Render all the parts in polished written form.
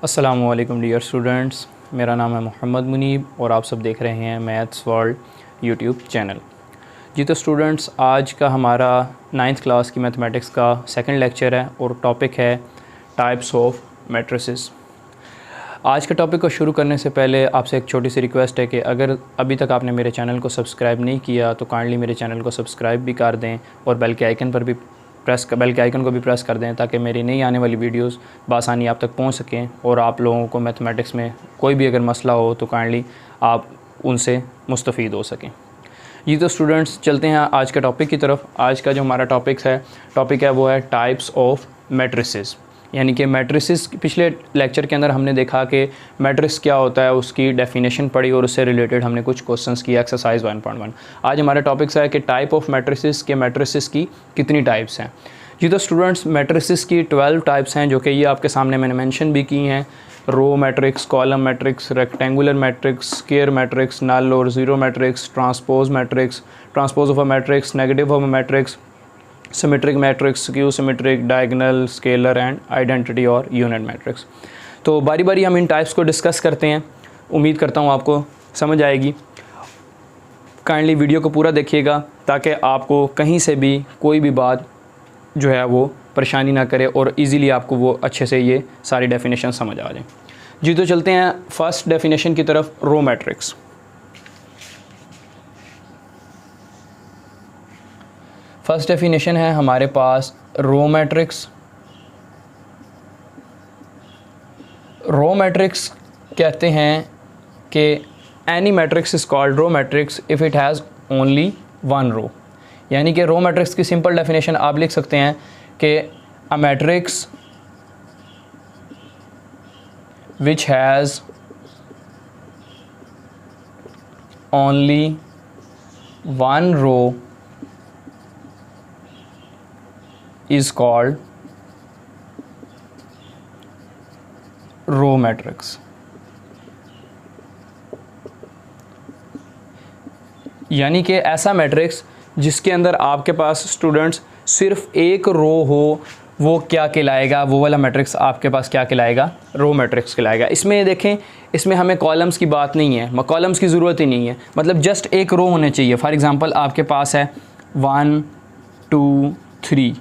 अस्सलामुअलैकुम dear students, मेरा नाम है मोहम्मद मुनीब और आप सब देख रहे हैं मैथ्स वर्ल्ड यूट्यूब चैनल। जी तो स्टूडेंट्स, आज का हमारा 9th क्लास की मैथमेटिक्स का सेकंड लेक्चर है और टॉपिक है टाइप्स ऑफ मैट्रिसेस। आज के टॉपिक को शुरू करने से पहले आपसे एक छोटी सी रिक्वेस्ट है कि अगर अभी तक आपने मेरे चैनल को सब्सक्राइब नहीं किया तो काइंडली मेरे चैनल को सब्सक्राइब भी कर दें और बेल के आइकन को भी प्रेस कर दें ताकि मेरी नई आने वाली वीडियोस बआसानी आप तक पहुंच सकें और आप लोगों को मैथमेटिक्स में कोई भी अगर मसला हो तो काइंडली आप उनसे मुस्तफ़ीद हो सकें। ये तो स्टूडेंट्स, चलते हैं आज के टॉपिक की तरफ। आज का जो हमारा टॉपिक है वो है टाइप्स ऑफ मैट्रिसेस, यानी कि मैट्रिसेस। पिछले लेक्चर के अंदर हमने देखा कि मैट्रिक्स क्या होता है, उसकी डेफिनेशन पढ़ी और उससे रिलेटेड हमने कुछ क्वेश्चंस किए एक्सरसाइज 1.1। आज हमारा टॉपिक्स है कि टाइप ऑफ मैट्रिसेस के मैट्रिसेस की कितनी टाइप्स हैं। जी तो स्टूडेंट्स, मैट्रिसेस की 12 टाइप्स हैं जो कि ये आपके सामने मैंने मेंशन भी की हैं। Row matrix, column matrix, rectangular matrix, square matrix, null और zero matrix, transpose of a matrix, negative of a matrix, symmetric matrix, skew symmetric, diagonal, scalar and identity और यूनिट मैट्रिक्स। तो बारी बारी हम इन टाइप्स को डिस्कस करते हैं। उम्मीद करता हूँ आपको समझ आएगी। काइंडली वीडियो को पूरा देखिएगा ताकि आपको कहीं से भी कोई भी बात जो है वो परेशानी ना करे और इजीली आपको वो अच्छे से ये सारी डेफिनेशन समझ आ जाए। जी तो चलते हैं फर्स्ट डेफिनेशन की तरफ, रो मैट्रिक्स। फर्स्ट डेफिनेशन है हमारे पास रो मैट्रिक्स। रो मैट्रिक्स कहते हैं कि any matrix is called row matrix if it has only one row. यानी कि रो मैट्रिक्स की सिंपल डेफिनेशन आप लिख सकते हैं कि a matrix which has only one row is called row matrix। यानी कि ऐसा मैट्रिक्स जिसके अंदर आपके पास स्टूडेंट्स सिर्फ एक रो हो, वो क्या कहलाएगा, वो वाला मैट्रिक्स आपके पास क्या कहलाएगा, रो मैट्रिक्स कहलाएगा। इसमें देखें, इसमें हमें कॉलम्स की बात नहीं है, कॉलम्स की ज़रूरत ही नहीं है, मतलब जस्ट एक रो होने चाहिए। फॉर एग्ज़ाम्पल आपके पास है 1 2 3,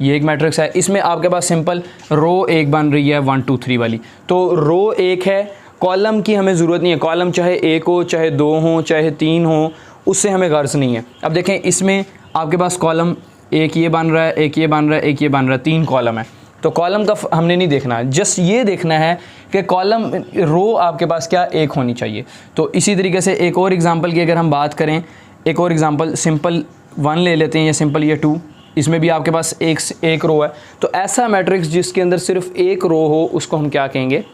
ये एक मैट्रिक्स है। इसमें आपके पास सिंपल रो एक बन रही है 1 2 3 वाली, तो रो एक है, कॉलम की हमें ज़रूरत नहीं है। कॉलम चाहे एक हो, चाहे दो हो, चाहे तीन हो, उससे हमें गर्ज नहीं है। अब देखें, इसमें आपके पास कॉलम एक ये बन रहा है, एक ये बन रहा है, एक ये बन रहा है, 3 कॉलम है। तो कॉलम का हमने नहीं देखना है, जस्ट ये देखना है कि कॉलम रो आपके पास क्या एक होनी चाहिए। तो इसी तरीके से एक और एग्ज़ाम्पल की अगर हम बात करें, एक और एग्ज़ाम्पल सिंपल 1 ले लेते हैं या सिंपल ये 2, इसमें भी आपके पास एक रो है। तो ऐसा मैट्रिक्स जिसके अंदर सिर्फ एक रो हो उसको हम क्या कहेंगे,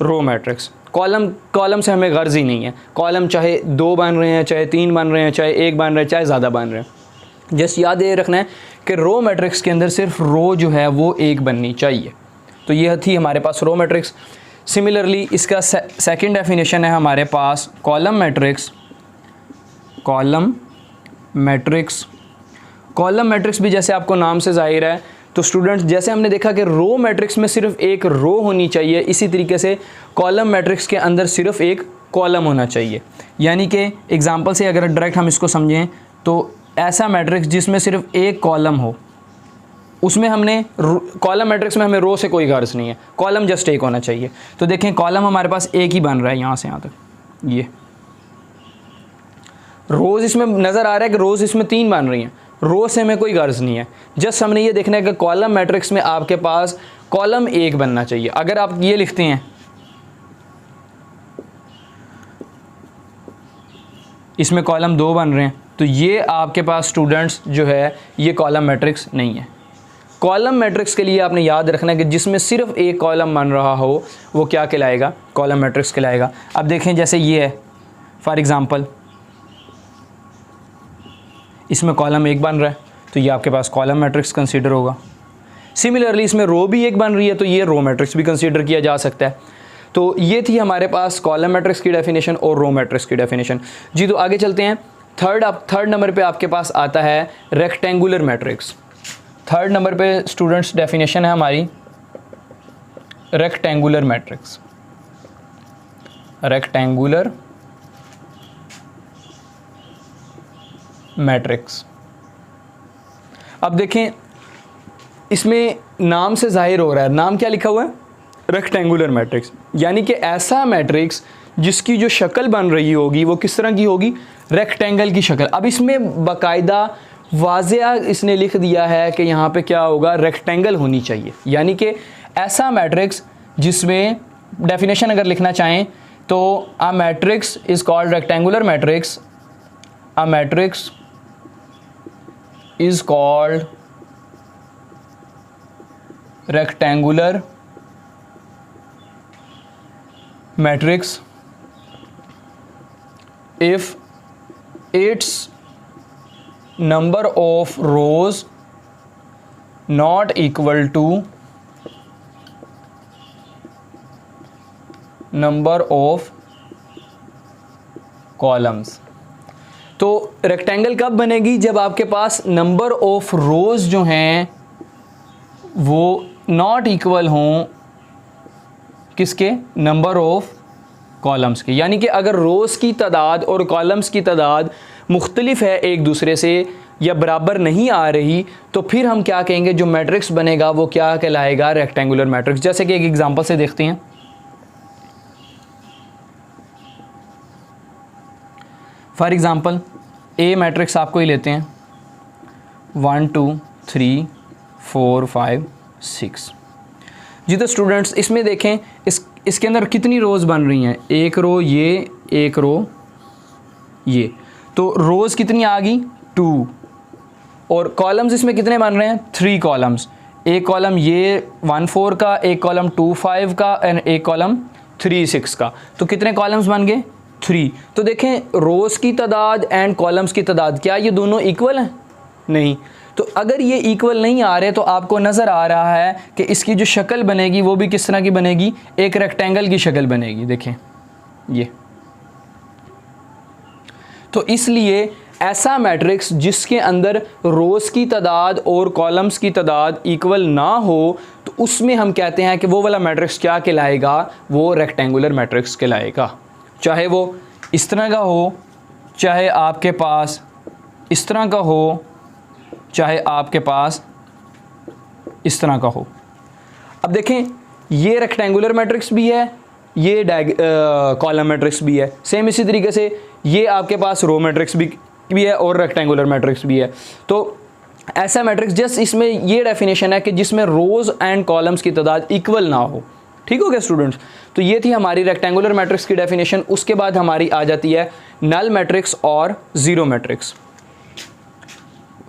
रो मैट्रिक्स। कॉलम से हमें गर्ज ही नहीं है, कॉलम चाहे 2 बन रहे हैं, चाहे 3 बन रहे हैं, चाहे 1 बन रहे हैं, चाहे ज़्यादा बन रहे हैं। जस्ट याद ये रखना है कि रो मैट्रिक्स के अंदर सिर्फ रो जो है वो एक बननी चाहिए। तो ये थी हमारे पास रो मैट्रिक्स। सिमिलरली इसका सेकेंड डेफिनेशन है हमारे पास कॉलम मैट्रिक्स। कॉलम मैट्रिक्स भी जैसे आपको नाम से जाहिर है, तो स्टूडेंट्स जैसे हमने देखा कि रो मैट्रिक्स में सिर्फ एक रो होनी चाहिए, इसी तरीके से कॉलम मैट्रिक्स के अंदर सिर्फ एक कॉलम होना चाहिए। यानी कि एग्जांपल से अगर डायरेक्ट हम इसको समझें तो ऐसा मैट्रिक्स जिसमें सिर्फ एक कॉलम हो, उसमें हमने कॉलम मैट्रिक्स में हमें रो से कोई गर्ज नहीं है, कॉलम जस्ट एक होना चाहिए। तो देखें, कॉलम हमारे पास एक ही बन रहा है यहाँ से यहाँ तक, ये रोज़ इसमें नज़र आ रहा है कि रोज़ इसमें 3 बन रही हैं, रो से हमें कोई गर्ज नहीं है। जस्ट हमने ये देखना है कि कॉलम मैट्रिक्स में आपके पास कॉलम एक बनना चाहिए। अगर आप ये लिखते हैं, इसमें कॉलम 2 बन रहे हैं, तो ये आपके पास स्टूडेंट्स जो है ये कॉलम मैट्रिक्स नहीं है। कॉलम मैट्रिक्स के लिए आपने याद रखना है कि जिसमें सिर्फ एक कॉलम बन रहा हो वो क्या कहलाएगा, कॉलम मैट्रिक्स कहलाएगा। अब देखें, जैसे ये है फॉर एग्ज़ाम्पल, इसमें कॉलम एक बन रहा है तो ये आपके पास कॉलम मैट्रिक्स कंसीडर होगा। सिमिलरली इसमें रो भी एक बन रही है तो ये रो मैट्रिक्स भी कंसीडर किया जा सकता है। तो ये थी हमारे पास कॉलम मैट्रिक्स की डेफिनेशन और रो मैट्रिक्स की डेफिनेशन। जी तो आगे चलते हैं। थर्ड नंबर पे आपके पास आता है रेक्टेंगुलर मैट्रिक्स। थर्ड नंबर पे स्टूडेंट्स डेफिनेशन है हमारी रेक्टेंगुलर मैट्रिक्स, रेक्टेंगुलर मैट्रिक्स। अब देखें इसमें नाम से जाहिर हो रहा है, नाम क्या लिखा हुआ है, रेक्टेंगुलर मैट्रिक्स, यानी कि ऐसा मैट्रिक्स जिसकी जो शक्ल बन रही होगी वो किस तरह की होगी, रेक्टेंगल की शक्ल। अब इसमें बाकायदा वाज़िया इसने लिख दिया है कि यहाँ पे क्या होगा, रेक्टेंगल होनी चाहिए, यानी कि ऐसा मैट्रिक्स जिसमें डेफिनेशन अगर लिखना चाहें तो a matrix is called rectangular matrix, a matrix is called rectangular matrix if its number of rows not equal to number of columns। तो रेक्टेंगल कब बनेगी, जब आपके पास नंबर ऑफ रोज़ जो हैं वो नॉट इक्वल हों किसके, नंबर ऑफ कॉलम्स के। यानी कि अगर रोज़ की तादाद और कॉलम्स की तादाद मुख्तलिफ है एक दूसरे से या बराबर नहीं आ रही, तो फिर हम क्या कहेंगे, जो मैट्रिक्स बनेगा वो क्या कहलाएगा, रेक्टेंगुलर मैट्रिक्स। जैसे कि एक एग्जांपल से देखते हैं, फॉर एग्ज़ाम्पल ए मैट्रिक्स आपको ही लेते हैं, 1 2 3 4 5 6। जी तो स्टूडेंट्स इसमें देखें इसके अंदर कितनी रोज़ बन रही हैं, एक रो ये, एक रो ये, तो रोज़ कितनी आ गई 2, और कॉलम्स इसमें कितने बन रहे हैं 3 कॉलम्स, एक कॉलम ये 1 4 का, एक कॉलम 2 5 का एंड एक कॉलम 3 6 का, तो कितने कॉलम्स बन गए 3। तो देखें रोज़ की तादाद एंड कॉलम्स की तादाद क्या ये दोनों इक्वल हैं, नहीं। तो अगर ये इक्वल नहीं आ रहे तो आपको नज़र आ रहा है कि इसकी जो शक्ल बनेगी वो भी किस तरह की बनेगी, एक रेक्टेंगल की शक्ल बनेगी। देखें ये, तो इसलिए ऐसा मैट्रिक्स जिसके अंदर रोज़ की तादाद और कॉलम्स की तादाद इक्वल ना हो तो उसमें हम कहते हैं कि वो वाला मैट्रिक्स क्या कहलाएगा, वो रेक्टेंगुलर मैट्रिक्स कहलाएगा। चाहे वो इस तरह का हो, चाहे आपके पास इस तरह का हो, चाहे आपके पास इस तरह का हो। अब देखें ये रेक्टेंगुलर मैट्रिक्स भी है, ये कॉलम मैट्रिक्स भी है, सेम इसी तरीके से ये आपके पास रो मैट्रिक्स भी है और रेक्टेंगुलर मैट्रिक्स भी है। तो ऐसा मैट्रिक्स जस्ट इसमें ये डेफिनेशन है कि जिसमें रोज़ एंड कॉलम्स की तादाद इक्वल ना हो। ठीक हो गया स्टूडेंट्स, तो ये थी हमारी रेक्टेंगुलर मैट्रिक्स की डेफिनेशन। उसके बाद हमारी आ जाती है नल मैट्रिक्स और ज़ीरो मैट्रिक्स।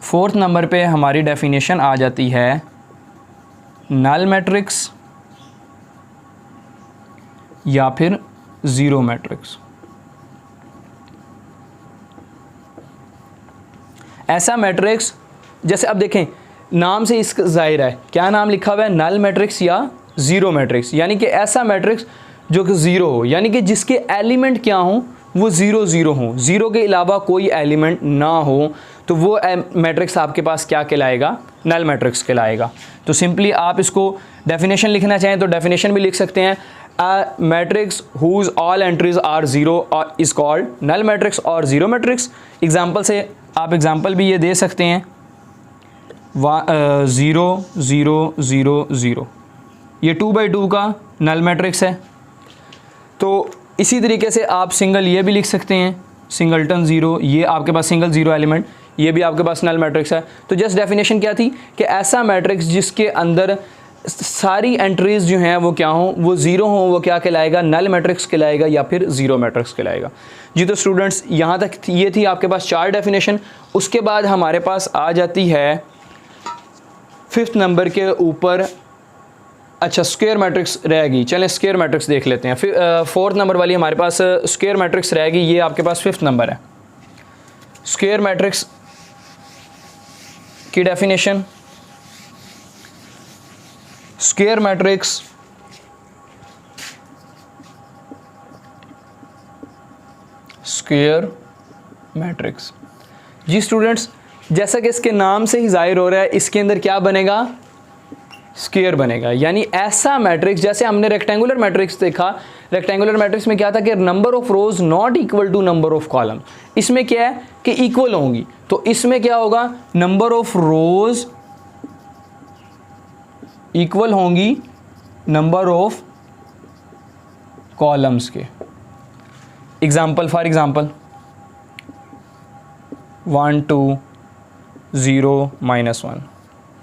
4th नंबर पे हमारी डेफिनेशन आ जाती है नल मैट्रिक्स या फिर ज़ीरो मैट्रिक्स। ऐसा मैट्रिक्स, जैसे अब देखें नाम से इसका ज़ाहिर है क्या नाम लिखा हुआ है, नल मैट्रिक्स या ज़ीरो मैट्रिक्स, यानी कि ऐसा मैट्रिक्स जो कि ज़ीरो हो, यानी कि जिसके एलिमेंट क्या हों वो ज़ीरो ज़ीरो हों, ज़ीरो के अलावा कोई एलिमेंट ना हो, तो वो मैट्रिक्स आपके पास क्या कहलाएगा, नल मैट्रिक्स कहलाएगा। तो सिंपली आप इसको डेफिनेशन लिखना चाहें तो डेफिनेशन भी लिख सकते हैं, a matrix whose all entries are zero is called null matrix और ज़ीरो मैट्रिक्स। एग्जांपल से आप एग्जांपल भी ये दे सकते हैं, 0 0 0 0, ये 2/2 का नल मैट्रिक्स है। तो इसी तरीके से आप सिंगल ये भी लिख सकते हैं, सिंगलटन ज़ीरो, ये आपके पास सिंगल ज़ीरो एलिमेंट, ये भी आपके पास नल मैट्रिक्स है। तो जस्ट डेफिनेशन क्या थी कि ऐसा मैट्रिक्स जिसके अंदर सारी एंट्रीज़ जो हैं वो क्या हों, वो ज़ीरो हों, वो क्या कहलाएगा, नल मैट्रिक्स कहलाएगा या फिर ज़ीरो मैट्रिक्स कहलाएगा। जी तो स्टूडेंट्स यहाँ तक ये थी आपके पास 4 डेफिनेशन। उसके बाद हमारे पास आ जाती है 5th नंबर के ऊपर, अच्छा स्क्वायर मैट्रिक्स रहेगी। चलें स्क्वायर मैट्रिक्स देख लेते हैं। फिर 4th नंबर वाली हमारे पास स्क्वायर मैट्रिक्स रहेगी, ये आपके पास 5th नंबर है। स्क्वायर मैट्रिक्स की definition, square matrix square matrix जी स्टूडेंट्स जैसा कि इसके नाम से ही जाहिर हो रहा है, इसके अंदर क्या बनेगा, स्क्वायर बनेगा। यानी ऐसा मैट्रिक्स, जैसे हमने रेक्टेंगुलर मैट्रिक्स देखा, रेक्टेंगुलर मैट्रिक्स में क्या था कि number of rows not equal to number of column. इसमें क्या है कि इक्वल होंगी, तो इसमें क्या होगा, नंबर ऑफ रोज इक्वल होंगी नंबर ऑफ कॉलम्स के। एग्जाम्पल, फॉर एग्जाम्पल 1 2 0 -1,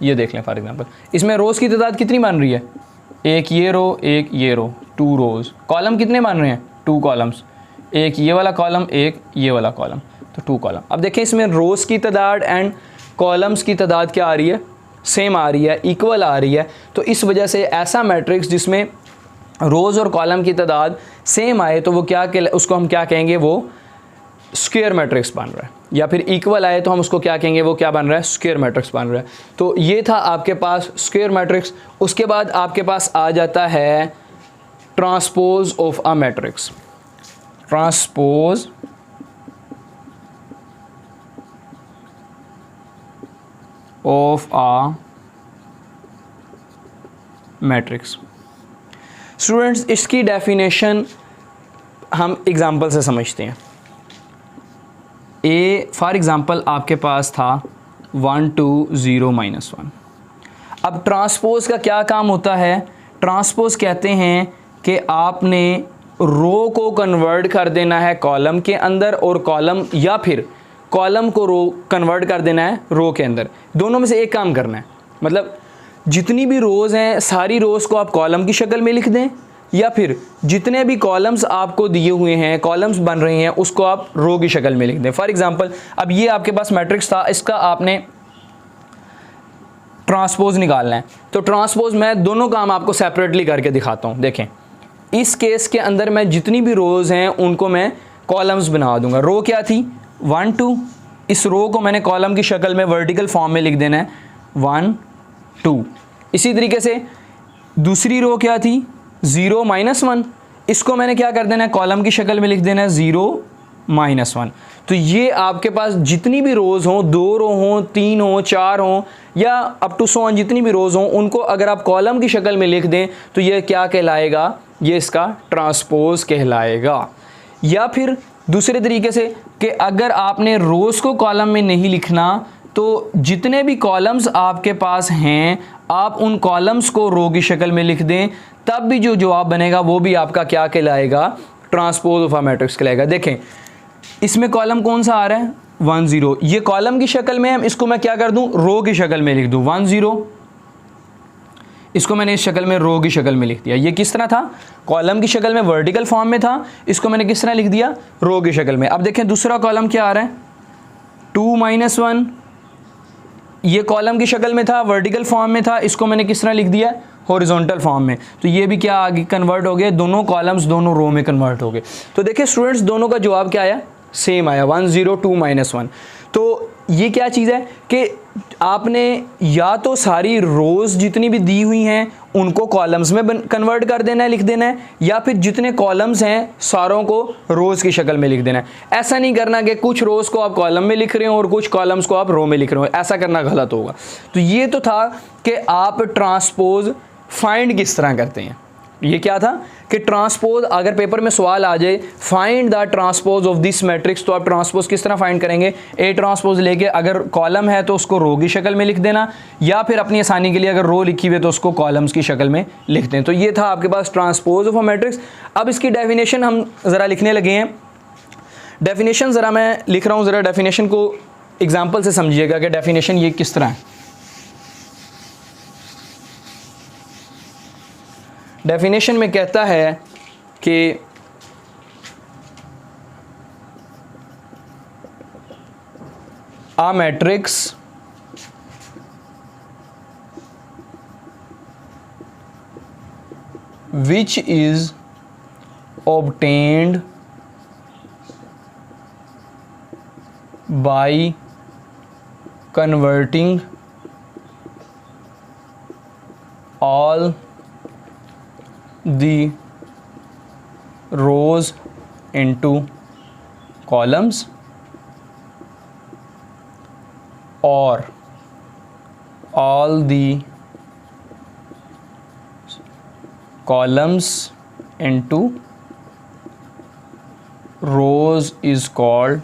ये देख लें फॉर एग्जाम्पल। इसमें रोज़ की तादाद कितनी बन रही है, एक ये रो एक ये रो, 2 रोज़। कॉलम कितने बन रहे हैं, 2 कॉलम्स, एक ये वाला कॉलम एक ये वाला कॉलम, तो 2 कॉलम। अब देखें इसमें रोज़ की तादाद एंड कॉलम्स की तादाद क्या आ रही है, सेम आ रही है, इक्वल आ रही है। तो इस वजह से ऐसा मैट्रिक्स जिसमें रोज़ और कॉलम की तादाद सेम आए तो वो क्या, उसको हम क्या कहेंगे, वो स्क्वायर मैट्रिक्स बन रहा है। या फिर इक्वल आए तो हम उसको क्या कहेंगे, वो क्या बन रहा है, स्क्वायर मैट्रिक्स बन रहा है। तो ये था आपके पास स्क्वायर मैट्रिक्स। उसके बाद आपके पास आ जाता है transpose of a matrix. Transpose of a matrix. Students, इसकी डेफिनेशन हम एग्जाम्पल से समझते हैं। ए फॉर एग्ज़ाम्पल आपके पास था 1 2 0 -1। अब ट्रांसपोज का क्या काम होता है, ट्रांसपोज कहते हैं कि आपने रो को कन्वर्ट कर देना है कॉलम के अंदर, और कॉलम या फिर कॉलम को रो कन्वर्ट कर देना है रो के अंदर। दोनों में से एक काम करना है, मतलब जितनी भी रोज़ हैं सारी रोज़ को आप कॉलम की शक्ल में लिख दें, या फिर जितने भी कॉलम्स आपको दिए हुए हैं, कॉलम्स बन रहे हैं, उसको आप रो की शक्ल में लिख दें। फॉर एग्जांपल अब ये आपके पास मैट्रिक्स था, इसका आपने ट्रांसपोज निकालना है। तो ट्रांसपोज मैं दोनों काम आपको सेपरेटली करके दिखाता हूँ। देखें, इस केस के अंदर मैं जितनी भी रोज़ हैं उनको मैं कॉलम्स बना दूंगा। रो क्या थी, 1 2, इस रो को मैंने कॉलम की शक्ल में वर्टिकल फॉर्म में लिख देना है 1 2। इसी तरीके से दूसरी रो क्या थी, 0 -1, इसको मैंने क्या कर देना है, कॉलम की शक्ल में लिख देना है 0 -1। तो ये आपके पास जितनी भी रोज़ हों, 2 रो हों, 3 हों, 4 हों, या अप टू 100 जितनी भी रोज़ हों, उनको अगर आप कॉलम की शक्ल में लिख दें तो ये क्या कहलाएगा, ये इसका ट्रांसपोज कहलाएगा। या फिर दूसरे तरीके से कि अगर आपने रोज़ को कॉलम में नहीं लिखना तो जितने भी कॉलम्स आपके पास हैं आप उन कॉलम्स को रो की शक्ल में लिख दें, तब भी जो जवाब बनेगा वो भी आपका क्या कहलाएगा, ट्रांसपोज ऑफ अ मैट्रिक्स कहलाएगा। देखें इसमें कॉलम कौन सा आ रहा है, 1 0, ये कॉलम की शक्ल में है, इसको मैं क्या कर दूं, रो की शक्ल में लिख दूं 1 0, इसको मैंने इस शक्ल में रो की शक्ल में लिख दिया। ये किस तरह था, कॉलम की शक्ल में वर्टिकल फॉर्म में था, इसको मैंने किस तरह लिख दिया, रो की शक्ल में। अब देखें दूसरा कॉलम क्या आ रहा है, 2 -1, ये कॉलम की शक्ल में था, वर्टिकल फॉर्म में था, इसको मैंने किस तरह लिख दिया, हॉरिजॉन्टल फॉर्म में। तो ये भी क्या आगे कन्वर्ट हो गए, दोनों कॉलम्स दोनों रो में कन्वर्ट हो गए। तो देखिए स्टूडेंट्स, दोनों का जवाब क्या आया, सेम आया, 1 0 2 -1। तो ये क्या चीज़ है कि आपने या तो सारी रोज़ जितनी भी दी हुई हैं उनको कॉलम्स में कन्वर्ट कर देना है, लिख देना है, या फिर जितने कॉलम्स हैं सारों को रोज़ की शक्ल में लिख देना है। ऐसा नहीं करना कि कुछ रोज़ को आप कॉलम में लिख रहे हो और कुछ कॉलम्स को आप रो में लिख रहे हो, ऐसा करना गलत होगा। तो ये तो था कि आप ट्रांसपोज फाइंड किस तरह करते हैं। ये क्या था कि ट्रांसपोज, अगर पेपर में सवाल आ जाए find the transpose of this matrix, तो आप ट्रांसपोज किस तरह फाइंड करेंगे, ए ट्रांसपोज लेके अगर कॉलम है तो उसको रो की शक्ल में लिख देना, या फिर अपनी आसानी के लिए अगर रो लिखी हुई है तो उसको कॉलम्स की शक्ल में लिख दें। तो ये था आपके पास ट्रांसपोज ऑफ अ मैट्रिक्स। अब इसकी डेफिनेशन हम ज़रा लिखने लगे हैं। डेफिनेशन ज़रा मैं लिख रहा हूँ, ज़रा डेफिनेशन को एग्जाम्पल से समझिएगा कि डेफिनेशन ये किस तरह है। डेफिनेशन में कहता है कि a matrix which is obtained by converting all the rows into columns or all the columns into rows is called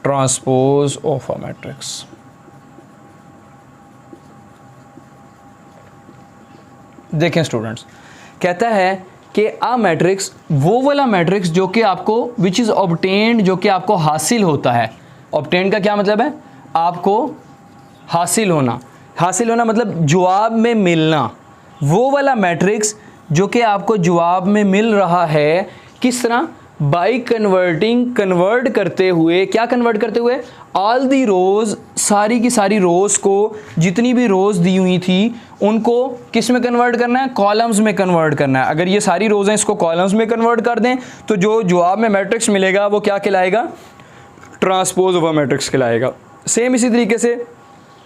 transpose of a matrix. देखें स्टूडेंट्स, कहता है कि आ मैट्रिक्स वो वाला मैट्रिक्स जो कि आपको विच इज़ ऑब्टेन्ड, जो कि आपको हासिल होता है। ऑब्टेन्ड का क्या मतलब है? आपको हासिल होना। हासिल होना मतलब जवाब में मिलना। वो वाला मैट्रिक्स जो कि आपको जवाब में मिल रहा है, किस तरह? बाई कन्वर्टिंग, कन्वर्ट करते हुए। क्या कन्वर्ट करते हुए? ऑल दी रोज़, सारी की सारी रोज़ को, जितनी भी रोज़ दी हुई थी उनको किस में कन्वर्ट करना है? कॉलम्स में कन्वर्ट करना है। अगर ये सारी रोज़ हैं, इसको कॉलम्स में कन्वर्ट कर दें तो जो जवाब में मैट्रिक्स मिलेगा वो क्या कहलाएगा? ट्रांसपोज ऑफ अ मैट्रिक्स कहलाएगा। सेम इसी तरीके से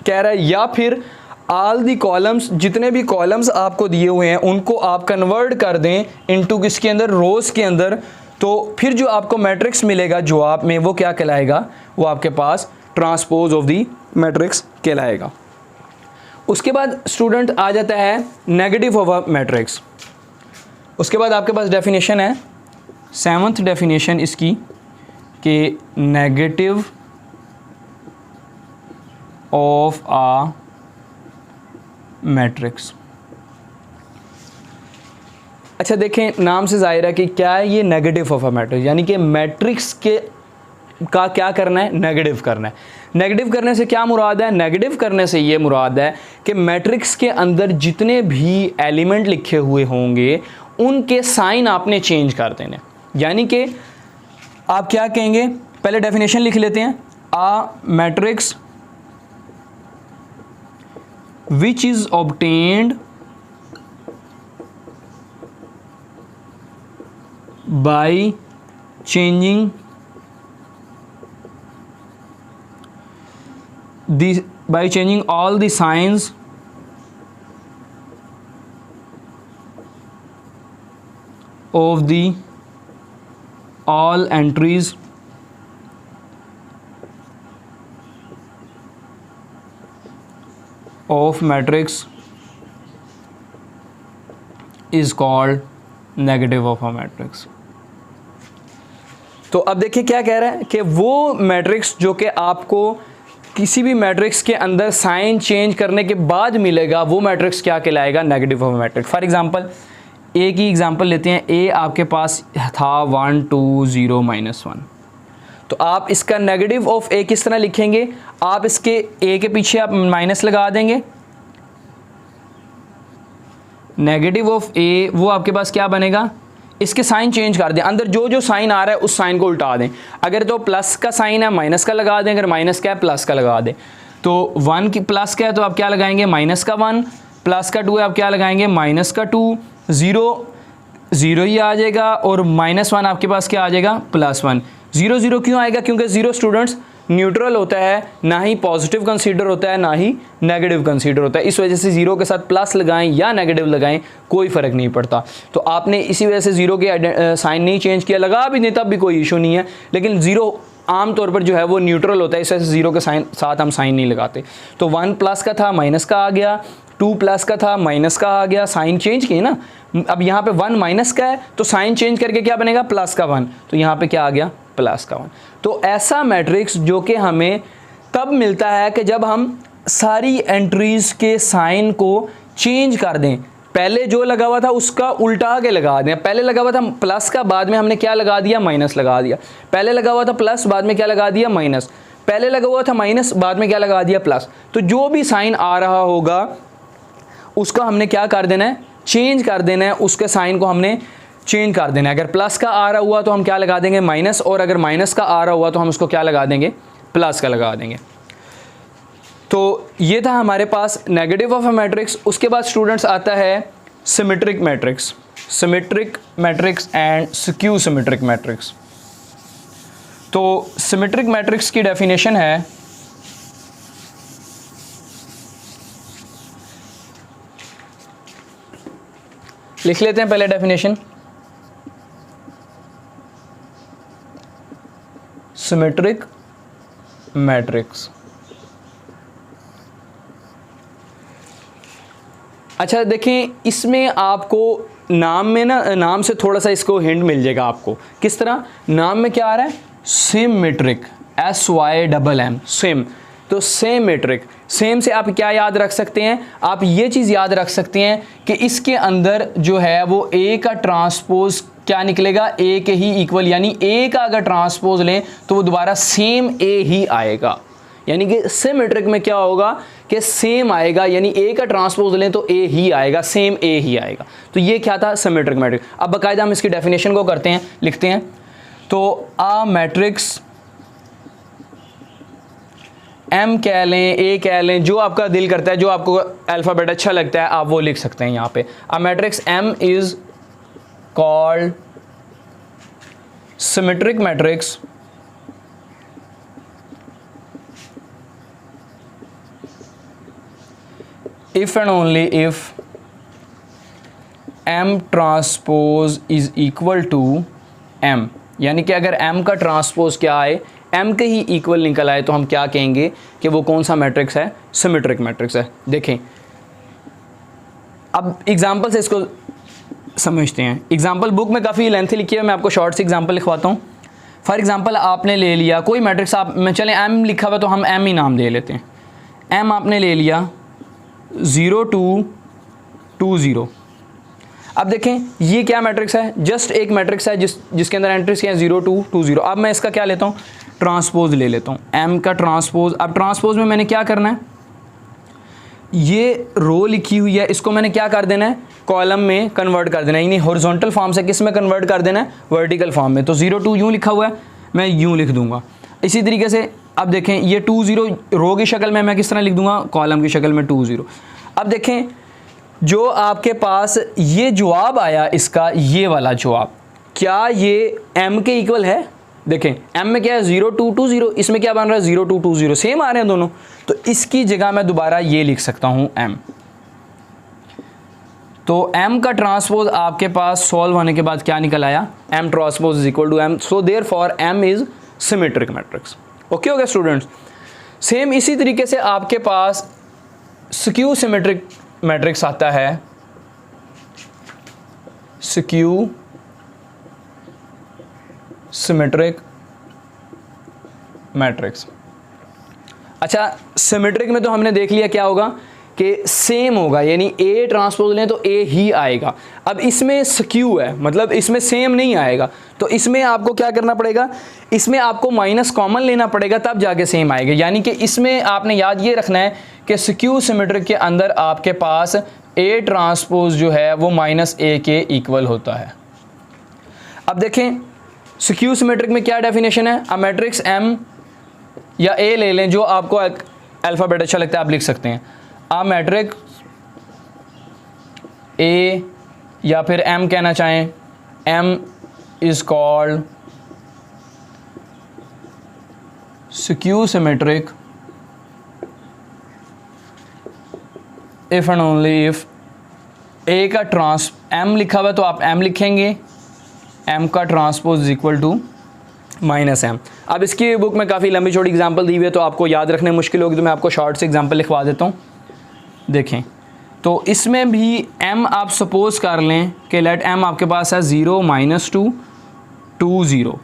कह रहा है, या फिर ऑल दी कॉलम्स, जितने भी कॉलम्स आपको दिए हुए हैं उनको आप कन्वर्ट कर दें इनटू किसके अंदर? रोज़ के अंदर। तो फिर जो आपको मैट्रिक्स मिलेगा जवाब में वो क्या कहलाएगा? वो आपके पास ट्रांसपोज ऑफ दी मैट्रिक्स कहलाएगा। उसके बाद स्टूडेंट आ जाता है नेगेटिव ऑफ अ मैट्रिक्स। उसके बाद आपके पास डेफिनेशन है, 7th डेफिनेशन इसकी, कि नेगेटिव ऑफ आ मैट्रिक्स। अच्छा देखें, नाम से ज़ाहिर है कि क्या है ये नेगेटिव ऑफ अ मैट्रिक्स, यानी कि मैट्रिक्स के का क्या करना है? नेगेटिव करना है। नेगेटिव करने से क्या मुराद है? नेगेटिव करने से ये मुराद है कि मैट्रिक्स के अंदर जितने भी एलिमेंट लिखे हुए होंगे उनके साइन आपने चेंज कर देने। यानी कि आप क्या कहेंगे? पहले डेफिनेशन लिख लेते हैं। A matrix which is obtained by changing all the signs of the all entries of matrix is called negative of a matrix। तो अब देखिए क्या कह रहा है कि वो मैट्रिक्स जो कि आपको किसी भी मैट्रिक्स के अंदर साइन चेंज करने के बाद मिलेगा, वो मैट्रिक्स क्या कहलाएगा? Negative of matrix. For example A की एग्जांपल लेते हैं। ए आपके पास था 1 2 0 -1, तो आप इसका नेगेटिव ऑफ ए किस तरह लिखेंगे? आप इसके ए के पीछे आप माइनस लगा देंगे। नेगेटिव ऑफ ए वो आपके पास क्या बनेगा? इसके साइन चेंज कर दें, अंदर जो जो साइन आ रहा है उस साइन को उल्टा दें। अगर तो प्लस का साइन है माइनस का लगा दें, अगर माइनस का है प्लस का लगा दें। तो 1 की प्लस का है तो आप क्या लगाएंगे? माइनस का 1। प्लस का 2 है आप क्या लगाएंगे? माइनस का 2। 0 ही आ जाएगा और -1 आपके पास क्या आ जाएगा? +1। 0 0 क्यों आएगा? क्योंकि 0 स्टूडेंट्स न्यूट्रल होता है, ना ही पॉजिटिव कंसीडर होता है ना ही नेगेटिव कंसीडर होता है। इस वजह से 0 के साथ प्लस लगाएं या नेगेटिव लगाएं कोई फ़र्क नहीं पड़ता। तो आपने इसी वजह से 0 के साइन नहीं चेंज किया, लगा भी नहीं तब भी कोई इशू नहीं है। लेकिन 0 आम तौर पर जो है वो न्यूट्रल होता है, इस वजह से 0 के साथ हम साइन नहीं लगाते। तो 1 प्लस का था माइनस का आ गया, 2 प्लस का था माइनस का आ गया, साइन चेंज किए ना। अब यहाँ पे 1 माइनस का है तो साइन चेंज करके क्या बनेगा? प्लस का 1। तो यहाँ पे क्या आ गया? प्लस का 1। तो ऐसा मैट्रिक्स जो कि हमें तब मिलता है कि जब हम सारी एंट्रीज के साइन को चेंज कर दें। पहले जो लगा हुआ था उसका उल्टा के लगा दें। पहले लगा हुआ था प्लस का, बाद में हमने क्या लगा दिया? माइनस लगा दिया। पहले लगा हुआ था प्लस, बाद में क्या लगा दिया? माइनस। पहले लगा हुआ था माइनस, बाद में क्या लगा दिया? प्लस। तो जो भी साइन आ रहा होगा उसका हमने क्या कर देना है? चेंज कर देना है। उसके साइन को हमने चेंज कर देना है। अगर प्लस का आ रहा हुआ तो हम क्या लगा देंगे? माइनस, और अगर माइनस का आ रहा हुआ तो हम उसको क्या लगा देंगे? प्लस का लगा देंगे। तो ये था हमारे पास नेगेटिव ऑफ अ मैट्रिक्स। उसके बाद स्टूडेंट्स आता है symmetric matrix, symmetric matrix and skew symmetric matrix. तो सिमेट्रिक मैट्रिक्स की डेफिनेशन है, लिख लेते हैं पहले डेफिनेशन। Symmetric matrix. अच्छा देखें, इसमें आपको नाम में ना, नाम से थोड़ा सा इसको हिंट मिल जाएगा आपको। किस तरह? नाम में क्या आ रहा है? Symmetric, SYMM, same. तो सिमेट्रिक, सेम से आप क्या याद रख सकते हैं? आप ये चीज़ याद रख सकते हैं कि इसके अंदर जो है वो ए का ट्रांसपोज क्या निकलेगा? ए के ही इक्वल, यानी ए का अगर ट्रांसपोज लें तो वो दोबारा सेम ए ही आएगा। यानी कि सिमेट्रिक में क्या होगा कि सेम आएगा, यानी ए का ट्रांसपोज लें तो ए ही आएगा, सेम ए ही आएगा। तो ये क्या था? Symmetric matric. अब बाकायदा हम इसकी डेफिनेशन को करते हैं, लिखते हैं। तो अ मैट्रिक्स एम कह लें, ए कह लें, जो आपका दिल करता है, जो आपको अल्फ़ाबेट अच्छा लगता है आप वो लिख सकते हैं यहाँ पे। A matrix M is called symmetric matrix if and only if m transpose is equal to m, यानी कि अगर m का ट्रांसपोज क्या आए, m के ही इक्वल निकल आए, तो हम क्या कहेंगे कि वो कौन सा मैट्रिक्स है? सिमेट्रिक मैट्रिक्स है। देखें अब एग्जांपल से इसको समझते हैं। एग्जांपल बुक में काफ़ी लेंथी लिखी है, मैं आपको शॉर्ट से एग्जांपल लिखवाता हूँ। फॉर एग्जांपल आपने ले लिया कोई मैट्रिक्स, आप में चलें m लिखा हुआ तो हम m ही नाम दे लेते हैं। m आपने ले लिया 0 2 2 0। अब देखें ये क्या मैट्रिक्स है? जस्ट एक मैट्रिक्स है जिसके अंदर एंट्रीज क्या है? 0 2 2 0। अब मैं इसका क्या लेता हूँ? ट्रांसपोज ले लेता हूँ, m का ट्रांसपोज। अब ट्रांसपोज में मैंने क्या करना है? ये रो लिखी हुई है, इसको मैंने क्या कर देना है? कॉलम में कन्वर्ट कर देना है, यानी हॉरिजॉन्टल फॉर्म से किस में कन्वर्ट कर देना है? वर्टिकल फॉर्म में। तो 0 2 यूँ लिखा हुआ है, मैं यूँ लिख दूंगा। इसी तरीके से अब देखें ये 2 0 रो की शक्ल में मैं किस तरह लिख दूंगा? कॉलम की शक्ल में 2 0। अब देखें जो आपके पास ये जवाब आया इसका, ये वाला जवाब, क्या ये m के इक्वल है? देखें m में क्या है? 0 2 2 0, इसमें क्या बन रहा है? 0 2 2 0, सेम आ रहे हैं दोनों। तो इसकी जगह मैं दोबारा ये लिख सकता हूँ m। तो m का ट्रांसपोज आपके पास सॉल्व होने के बाद क्या निकल आया? m transpose is equal to m, so therefore m is symmetric matrix. Okay हो गया स्टूडेंट्स? सेम इसी तरीके से आपके पास स्क्यू सिमेट्रिक मैट्रिक्स आता है, स्क्यू सिमेट्रिक मैट्रिक्स। अच्छा सिमेट्रिक में तो हमने देख लिया क्या होगा कि सेम होगा, यानी ए ट्रांसपोज लें तो ए ही आएगा। अब इसमें स्क्यू है, मतलब इसमें सेम नहीं आएगा, तो इसमें आपको क्या करना पड़ेगा? इसमें आपको माइनस कॉमन लेना पड़ेगा, तब जाके सेम आएगा। यानी कि इसमें आपने याद ये रखना है कि स्क्यू सिमेट्रिक के अंदर आपके पास ए ट्रांसपोज जो है वो -a के इक्वल होता है। अब देखें स्क्यू सिमेट्रिक में क्या डेफिनेशन है? अ मैट्रिक्स m या a ले लें, जो आपको अल्फ़ाबेट अच्छा लगता है आप लिख सकते हैं। अ मैट्रिक्स a या फिर m कहना चाहें, m is called skew symmetric if and only if a का m लिखा हुआ है तो आप m लिखेंगे, m का transpose is equal to -m। अब इसकी बुक में काफ़ी लंबी छोटी एग्जांपल दी हुई है तो आपको याद रखने मुश्किल होगी, तो मैं आपको शॉर्ट से एग्जांपल लिखवा देता हूँ। देखें तो इसमें भी m आप सपोज कर लें कि लेट m आपके पास है 0 -2 2 0,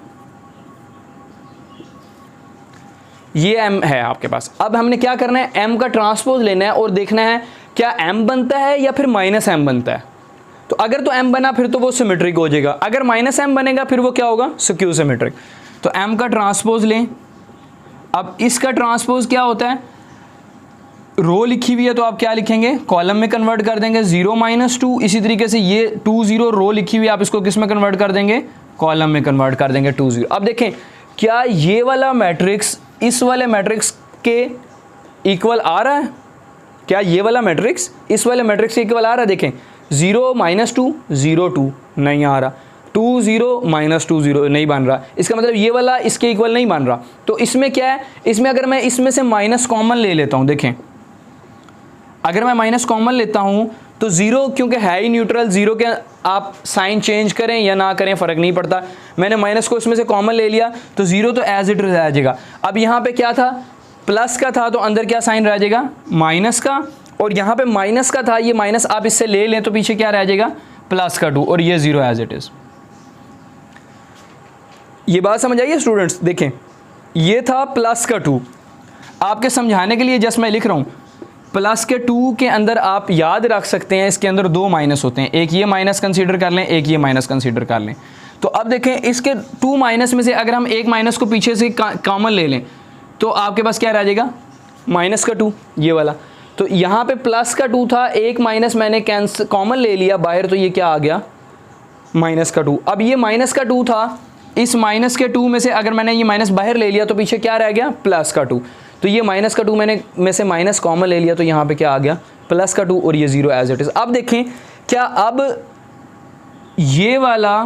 ये m है आपके पास। अब हमने क्या करना है? m का ट्रांसपोज लेना है और देखना है क्या m बनता है या फिर -m बनता है। तो अगर तो m बना फिर तो वो सिमेट्रिक हो जाएगा, अगर -m बनेगा फिर वो क्या होगा? Skew symmetric. तो m का ट्रांसपोज लें। अब इसका ट्रांसपोज क्या होता है? रो लिखी हुई है तो आप क्या लिखेंगे? कॉलम में कन्वर्ट कर देंगे 0 -2। इसी तरीके से ये 2 0 रो लिखी हुई है, आप इसको किस में कन्वर्ट कर देंगे? कॉलम में कन्वर्ट कर देंगे 2 0। अब देखें क्या ये वाला मैट्रिक्स इस वाले मैट्रिक्स के इक्वल आ रहा है? क्या ये वाला मैट्रिक्स इस वाले मैट्रिक्स के इक्वल आ रहा है? देखें 0 -2 0 2 नहीं आ रहा, 2 0 -2 0 नहीं बन रहा, इसका मतलब ये वाला इसके इक्वल नहीं बन रहा। तो इसमें क्या है? इसमें अगर मैं इसमें से माइनस कॉमन ले लेता हूँ, देखें अगर मैं माइनस कॉमन लेता हूँ तो 0 क्योंकि है ही न्यूट्रल, 0 के आप साइन चेंज करें या ना करें फ़र्क नहीं पड़ता। मैंने माइनस को इसमें से कॉमन ले लिया तो 0 तो एज इट रह जाएगा। अब यहाँ पे क्या था? प्लस का था तो अंदर क्या साइन रह जाएगा? माइनस का, और यहाँ पे माइनस का था, ये माइनस आप इससे ले लें तो पीछे क्या रह जाएगा, प्लस का 2, और ये 0 एज इट इज़। ये बात समझ आइए स्टूडेंट्स। देखें ये था प्लस का 2, आपके समझाने के लिए जस्ट मैं लिख रहा हूँ। प्लस के 2 के अंदर आप याद रख सकते हैं इसके अंदर 2 माइनस होते हैं, एक ये माइनस कंसीडर कर लें, एक ये माइनस कंसीडर कर लें। तो अब देखें इसके 2 माइनस में से अगर हम एक माइनस को पीछे से कॉमन ले लें तो आपके पास क्या रह जाएगा, माइनस का 2, ये वाला। तो यहाँ पे प्लस का 2 था, एक माइनस मैंने कैंसिल कॉमन ले लिया बाहर, तो ये क्या आ गया, माइनस का 2। अब ये माइनस का 2 था, इस माइनस के 2 में से अगर मैंने ये माइनस बाहर ले लिया तो पीछे क्या रह गया, प्लस का 2। तो ये माइनस का 2 मैंने में से माइनस कॉमन ले लिया तो यहाँ पे क्या आ गया, प्लस का 2, और ये 0 एज इट इज़। अब देखें क्या अब ये वाला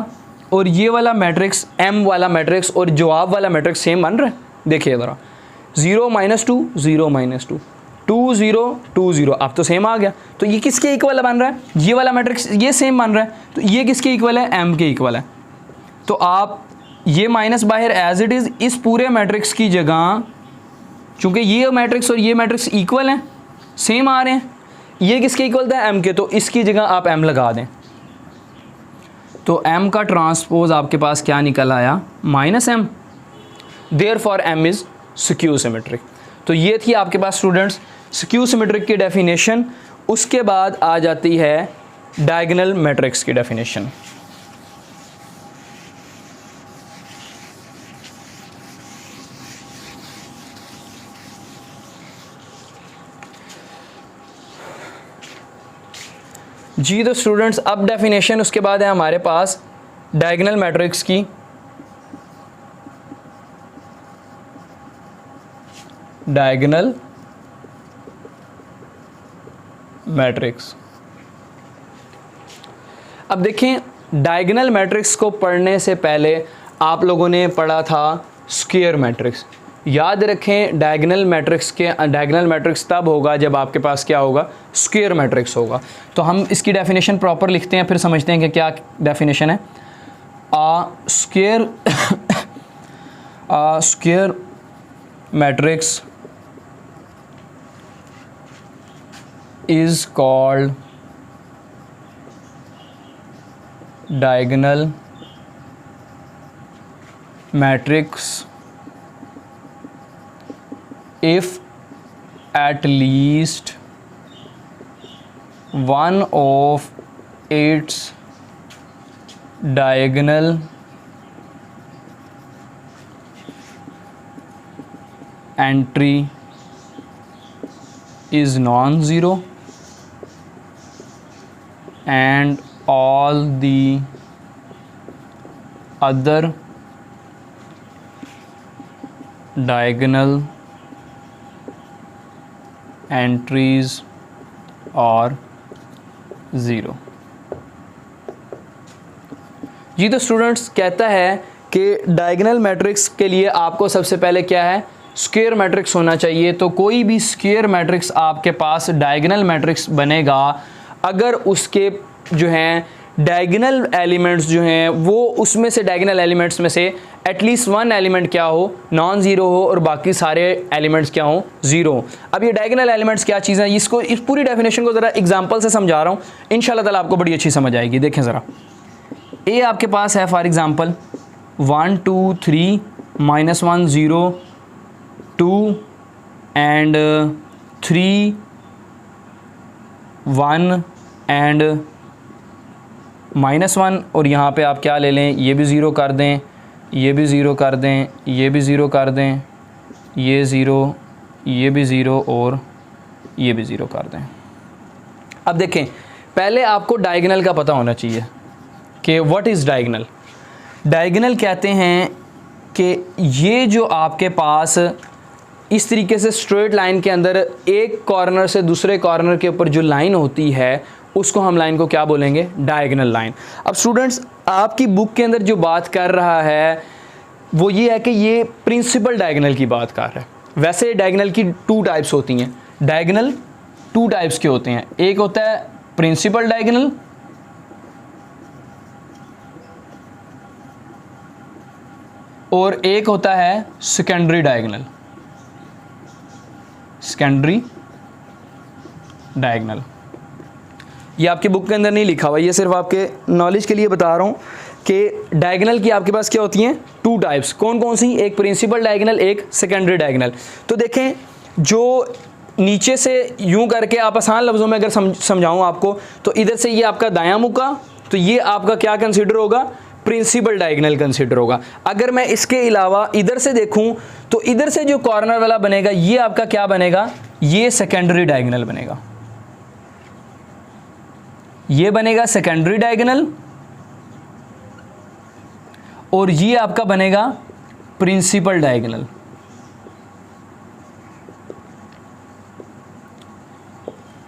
और ये वाला मैट्रिक्स, m वाला मैट्रिक्स और जवाब वाला मैट्रिक्स सेम बन रहा है। देखिए ज़रा, 0 -2 0 -2 2 0 2 0, अब तो सेम आ गया। तो ये किसके इक्वल बन रहा है, ये वाला मैट्रिक्स ये सेम बन रहा है, तो ये किसके इक्वल है, m के इक्वल है। तो आप ये माइनस बाहर एज इट इज़, इस पूरे मैट्रिक्स की जगह, चूँकि ये मैट्रिक्स और ये मैट्रिक्स इक्वल हैं, सेम आ रहे हैं, ये किसके इक्वल था, m के, तो इसकी जगह आप m लगा दें। तो m का ट्रांसपोज आपके पास क्या निकल आया, -m। Therefore m is skew symmetric. तो ये थी आपके पास स्टूडेंट्स स्क्यू सिमेट्रिक की डेफिनेशन। उसके बाद आ जाती है डायगोनल मैट्रिक्स की डेफिनेशन। जी तो स्टूडेंट्स अब डेफिनेशन उसके बाद है हमारे पास डायगोनल मैट्रिक्स की। डायगोनल मैट्रिक्स, अब देखें डायगोनल मैट्रिक्स को पढ़ने से पहले आप लोगों ने पढ़ा था स्क्वायर मैट्रिक्स। याद रखें डायगोनल मैट्रिक्स तब होगा जब आपके पास क्या होगा, स्क्वायर मैट्रिक्स होगा। तो हम इसकी डेफिनेशन प्रॉपर लिखते हैं, फिर समझते हैं कि क्या डेफिनेशन है। Square matrix is called diagonal matrix if at least one of its diagonal entry is non-zero and all the other diagonal entries are zero. जी तो स्टूडेंट्स कहता है कि डायगोनल मैट्रिक्स के लिए आपको सबसे पहले क्या है, स्क्वायर मैट्रिक्स होना चाहिए। तो कोई भी स्क्वायर मैट्रिक्स आपके पास डायगोनल मैट्रिक्स बनेगा अगर उसके जो हैं डायगोनल एलिमेंट्स जो हैं वो उसमें से डायगोनल एलिमेंट्स में से एटलीस्ट वन एलिमेंट क्या हो, नॉन ज़ीरो हो, और बाकी सारे एलिमेंट्स क्या हो, ज़ीरो हो। अब ये डायगोनल एलिमेंट्स क्या चीज़ है, इसको इस पूरी डेफिनेशन को ज़रा एग्जांपल से समझा रहा हूँ, इंशाल्लाह ताला आपको बड़ी अच्छी समझ आएगी। देखें ज़रा, ए आपके पास है फॉर एग्ज़ाम्पल 1 2 3 -1 0 2 एंड 3 1 एंड -1, और यहाँ पे आप क्या ले लें, ये भी ज़ीरो कर दें, ये भी ज़ीरो कर दें, ये भी ज़ीरो कर दें, ये ज़ीरो, ये भी ज़ीरो और ये भी ज़ीरो कर दें। अब देखें पहले आपको डायगोनल का पता होना चाहिए कि व्हाट इज़ डायगोनल। डायगोनल कहते हैं कि ये जो आपके पास इस तरीके से स्ट्रेट लाइन के अंदर एक कॉर्नर से दूसरे कॉर्नर के ऊपर जो लाइन होती है उसको हम लाइन को क्या बोलेंगे, डायगोनल लाइन। अब स्टूडेंट्स आपकी बुक के अंदर जो बात कर रहा है वो ये है कि ये प्रिंसिपल डायगोनल की बात कर रहा है। वैसे डायगोनल की 2 टाइप्स होती हैं, डायगोनल 2 टाइप्स के होते हैं, एक होता है प्रिंसिपल डायगोनल और एक होता है सेकेंडरी डायगोनल। Secondary diagonal. ये आपकी बुक के अंदर नहीं लिखा हुआ, ये सिर्फ आपके नॉलेज के लिए बता रहा हूँ कि डायगनल की आपके पास क्या होती हैं, 2 टाइप्स। कौन कौन सी? एक प्रिंसिपल डायगनल, एक सेकेंडरी डायगनल। तो देखें, जो नीचे से यूं करके आप आसान लफ्ज़ों में अगर समझाऊं आपको, तो इधर से ये आपका दायां मुका, तो ये आपका क्या कंसीडर होगा, प्रिंसिपल डायगनल कंसीडर होगा। अगर मैं इसके अलावा इधर से देखूं तो इधर से जो कॉर्नर वाला बनेगा ये आपका क्या बनेगा, ये सेकेंडरी डायगनल बनेगा। ये बनेगा सेकेंडरी डायगनल और ये आपका बनेगा प्रिंसिपल डायगनल।